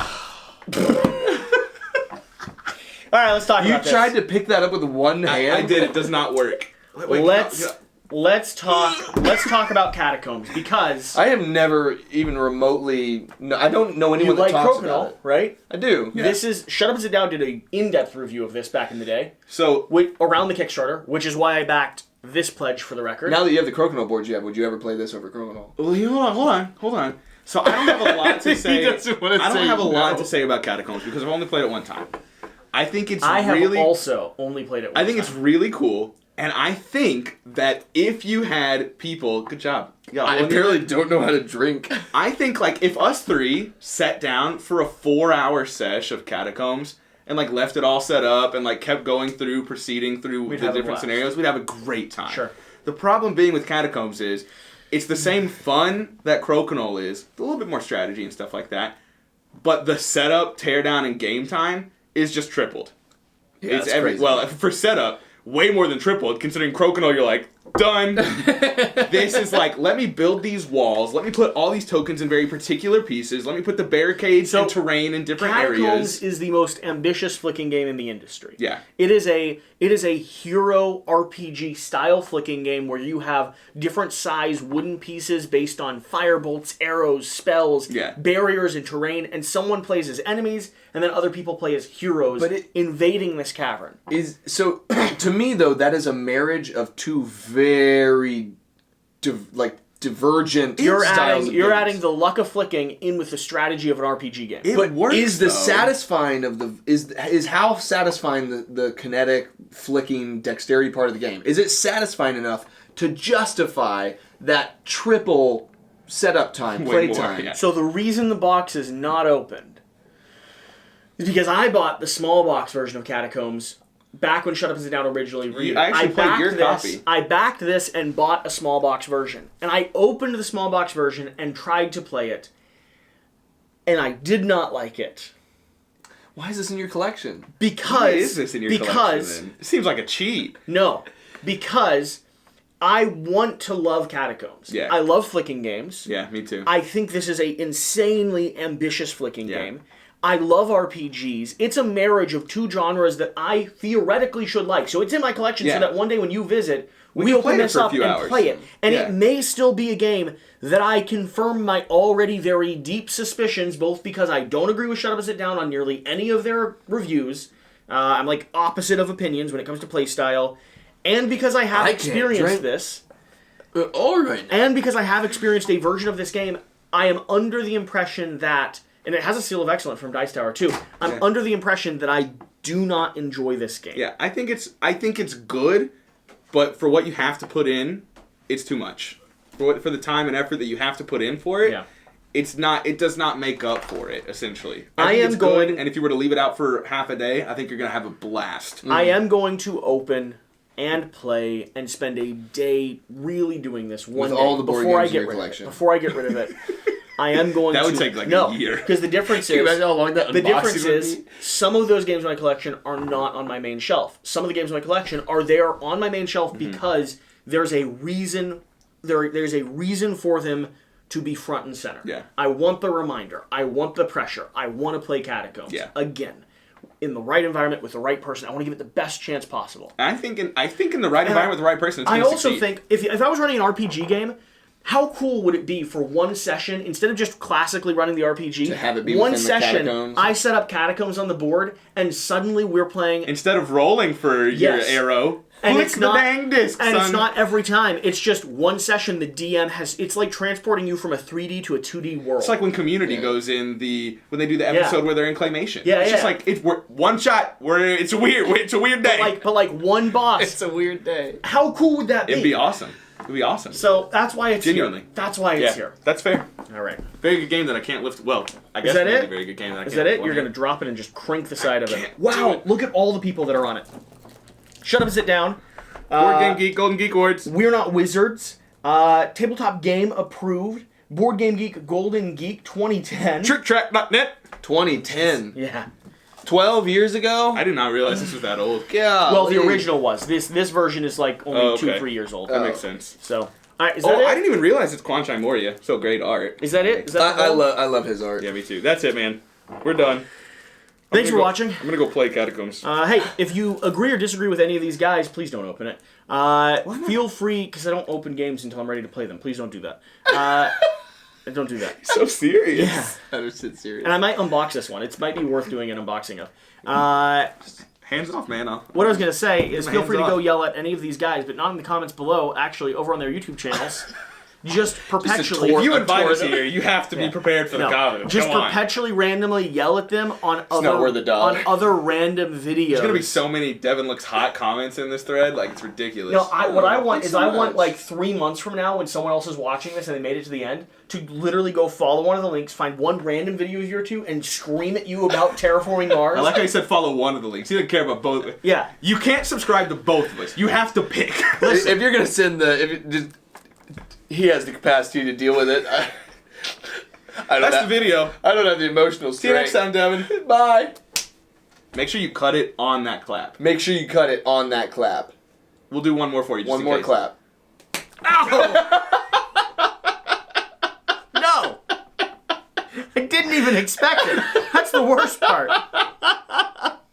Speaker 1: All right, let's talk
Speaker 2: You
Speaker 1: about this.
Speaker 2: tried to pick that up with one hand?
Speaker 3: I did. It does not work. Wait,
Speaker 1: Let's talk about Catacombs, because
Speaker 2: I have never even remotely... No, I don't know
Speaker 1: you
Speaker 2: anyone that
Speaker 1: like
Speaker 2: talks about
Speaker 1: Crokinole,
Speaker 2: it.
Speaker 1: right?
Speaker 2: I do.
Speaker 1: This is Shut Up and Sit Down did an in-depth review of this back in the day,
Speaker 3: So
Speaker 1: around the Kickstarter, which is why I backed this pledge for the record.
Speaker 2: Now that you have the Crokinole boards you have, would you ever play this over Crokinole?
Speaker 3: well, hold on. So I don't have a lot to say.
Speaker 2: He doesn't want to
Speaker 3: I don't
Speaker 2: say
Speaker 3: have a lot
Speaker 2: no.
Speaker 3: to say about Catacombs because I've only played it one time. I think it's
Speaker 1: I have
Speaker 3: really.
Speaker 1: also only played it.
Speaker 3: I think it's really cool, and I think that if you had people, good job.
Speaker 2: I apparently don't know how to drink.
Speaker 3: I think like if us three sat down for a 4-hour sesh of Catacombs and like left it all set up and like kept going through, proceeding through the different scenarios, we'd have a great time.
Speaker 1: Sure.
Speaker 3: The problem being with Catacombs is it's the same fun that Crokinole is, a little bit more strategy and stuff like that, but the setup, teardown, and game time is just tripled.
Speaker 2: Yeah,
Speaker 3: It's
Speaker 2: that's crazy.
Speaker 3: Well, for setup, way more than tripled, considering Crokinole, you're like, done. This is like, let me build these walls, let me put all these tokens in very particular pieces, let me put the barricades and terrain in different
Speaker 1: Catacombs
Speaker 3: areas.
Speaker 1: is the most ambitious flicking game in the industry.
Speaker 3: Yeah.
Speaker 1: It is a hero RPG style flicking game where you have different size wooden pieces based on firebolts, arrows, spells, barriers, and terrain, and someone plays as enemies, and then other people play as heroes invading this cavern.
Speaker 2: So, to me though, that is a marriage of two very divergent styles of
Speaker 1: You're
Speaker 2: games.
Speaker 1: adding the luck of flicking in with the strategy of an RPG game.
Speaker 3: It works,
Speaker 2: is the
Speaker 3: though.
Speaker 2: satisfying of the is how satisfying the kinetic flicking dexterity part of the game? Is it satisfying enough to justify that triple setup time, play time?
Speaker 3: Yeah.
Speaker 1: So the reason the box is not opened is because I bought the small box version of Catacombs back when Shut Up and Sit Down originally.
Speaker 3: I actually played your copy.
Speaker 1: I backed this and bought a small box version. And I opened the small box version and tried to play it. And I did not like it.
Speaker 2: Why is this in your collection?
Speaker 1: Because...
Speaker 3: Why is this in your collection, then? It seems like a cheat.
Speaker 1: No. Because I want to love Catacombs.
Speaker 3: Yeah.
Speaker 1: I love flicking games.
Speaker 3: Yeah, me too.
Speaker 1: I think this is a insanely ambitious flicking game. I love RPGs. It's a marriage of two genres that I theoretically should like. So it's in my collection so that one day when you visit, we open this up and play it. And it may still be a game that I confirm my already very deep suspicions, both because I don't agree with Shut Up and Sit Down on nearly any of their reviews. I'm like opposite of opinions when it comes to playstyle. And because I have experienced this.
Speaker 2: All right.
Speaker 1: And because I have experienced a version of this game, I am under the impression that... And it has a seal of excellence from Dice Tower too. I'm under the impression that I do not enjoy this game.
Speaker 3: Yeah, I think it's good, but for what you have to put in, it's too much. For the time and effort that you have to put in for it, it does not make up for it, essentially. I think it's good, and if you were to leave it out for half a day, I think you're going to have a blast.
Speaker 1: I am going to open and play and spend a day really doing this one
Speaker 2: with
Speaker 1: day
Speaker 2: all the board
Speaker 1: before I
Speaker 2: games in
Speaker 1: get
Speaker 2: your
Speaker 1: rid
Speaker 2: collection.
Speaker 1: of it. Before I get rid of it. I am going
Speaker 3: that
Speaker 1: to...
Speaker 3: would take like
Speaker 1: a
Speaker 3: year.
Speaker 1: Because the difference
Speaker 2: Can you
Speaker 1: is...
Speaker 2: imagine how long that
Speaker 1: The
Speaker 2: unboxing
Speaker 1: difference
Speaker 2: would
Speaker 1: is,
Speaker 2: be?
Speaker 1: some of those games in my collection are not on my main shelf. Some of the games in my collection are there on my main shelf because there's a reason... There's a reason for them to be front and center.
Speaker 3: Yeah.
Speaker 1: I want the reminder. I want the pressure. I want to play Catacombs.
Speaker 3: Yeah.
Speaker 1: Again. In the right environment with the right person. I want to give it the best chance possible.
Speaker 3: I think in the right environment with the right person, it's
Speaker 1: I
Speaker 3: going to
Speaker 1: also
Speaker 3: succeed.
Speaker 1: think, if I was running an RPG game... How cool would it be for one session, instead of just classically running the RPG,
Speaker 2: to have it be
Speaker 1: one
Speaker 2: within the
Speaker 1: session,
Speaker 2: Catacombs?
Speaker 1: I set up Catacombs on the board, and suddenly we're playing...
Speaker 3: Instead of rolling for your arrow,
Speaker 1: and
Speaker 3: click
Speaker 1: it's
Speaker 3: the
Speaker 1: not,
Speaker 3: dang disc,
Speaker 1: and
Speaker 3: son.
Speaker 1: it's not every time. It's just one session the DM has... It's like transporting you from a 3D to a 2D world.
Speaker 3: It's like when Community goes in when they do the episode where they're in claymation.
Speaker 1: Yeah,
Speaker 3: it's just like we're one shot. It's a weird day.
Speaker 1: But like one boss.
Speaker 2: It's a weird day.
Speaker 1: How cool would that be?
Speaker 3: It'd be awesome. It'd be awesome.
Speaker 1: So that's why it's
Speaker 3: Genuinely.
Speaker 1: here. That's why it's here.
Speaker 3: That's fair.
Speaker 1: All right.
Speaker 3: Very good game that I can't lift. Well, I guess
Speaker 1: Is that
Speaker 3: maybe
Speaker 1: it?
Speaker 3: Very good game that I can't
Speaker 1: Is that
Speaker 3: lift
Speaker 1: it?
Speaker 3: one
Speaker 1: You're going to
Speaker 3: hand.
Speaker 1: drop it and just crank the side of it.
Speaker 3: can't
Speaker 1: Wow,
Speaker 3: do it.
Speaker 1: look at all the people that are on it. Shut up and sit down.
Speaker 3: Board Game Geek, Golden Geek Awards.
Speaker 1: We're Not Wizards. Tabletop Game approved. Board Game Geek Golden Geek 2010.
Speaker 3: TrickTrack.net.
Speaker 2: 2010.
Speaker 1: Yeah.
Speaker 2: 12 years ago?
Speaker 3: I did not realize this was that old.
Speaker 2: God.
Speaker 1: Well, the original was. This version is like only 2-3 years old.
Speaker 3: That makes sense.
Speaker 1: So, all right, is that it?
Speaker 3: I didn't even realize it's Quanchai Moria. So great art.
Speaker 1: Is that it? Is that the
Speaker 2: I
Speaker 1: whole-
Speaker 2: love his art.
Speaker 3: Yeah, me too. That's it, man. We're done.
Speaker 1: Thanks for watching.
Speaker 3: I'm gonna go play Catacombs.
Speaker 1: Hey, if you agree or disagree with any of these guys, please don't open it. Feel free, because I don't open games until I'm ready to play them. Please don't do that. Don't do that.
Speaker 3: So serious.
Speaker 1: Yeah.
Speaker 2: That is serious.
Speaker 1: And I might unbox this one. It might be worth doing an unboxing of.
Speaker 3: Hands off, man.
Speaker 1: What I was going to say is
Speaker 3: my
Speaker 1: feel
Speaker 3: hands
Speaker 1: free to go
Speaker 3: off.
Speaker 1: yell at any of these guys, but not in the comments below, actually, over on their YouTube channels. just perpetually.
Speaker 3: If you invite us here, you have to be prepared for the comments.
Speaker 1: Just perpetually randomly yell at them on other random videos.
Speaker 3: There's gonna be so many Devin looks hot comments in this thread, like it's ridiculous.
Speaker 1: What I want like 3 months from now when someone else is watching this and they made it to the end to literally go follow one of the links, find one random video of yours and scream at you about Terraforming Mars.
Speaker 3: I like how you said follow one of the links. You didn't care about both.
Speaker 1: Yeah.
Speaker 3: You can't subscribe to both of us. You have to pick.
Speaker 2: If you're gonna send he has the capacity to deal with it.
Speaker 3: That's the video.
Speaker 2: I don't have the emotional strength.
Speaker 3: See you next time, Devin.
Speaker 2: Bye.
Speaker 3: Make sure you cut it on that clap.
Speaker 2: Make sure you cut it on that clap.
Speaker 3: We'll do one more for you. Just
Speaker 2: one more clap.
Speaker 1: Ow! No! I didn't even expect it. That's the worst part.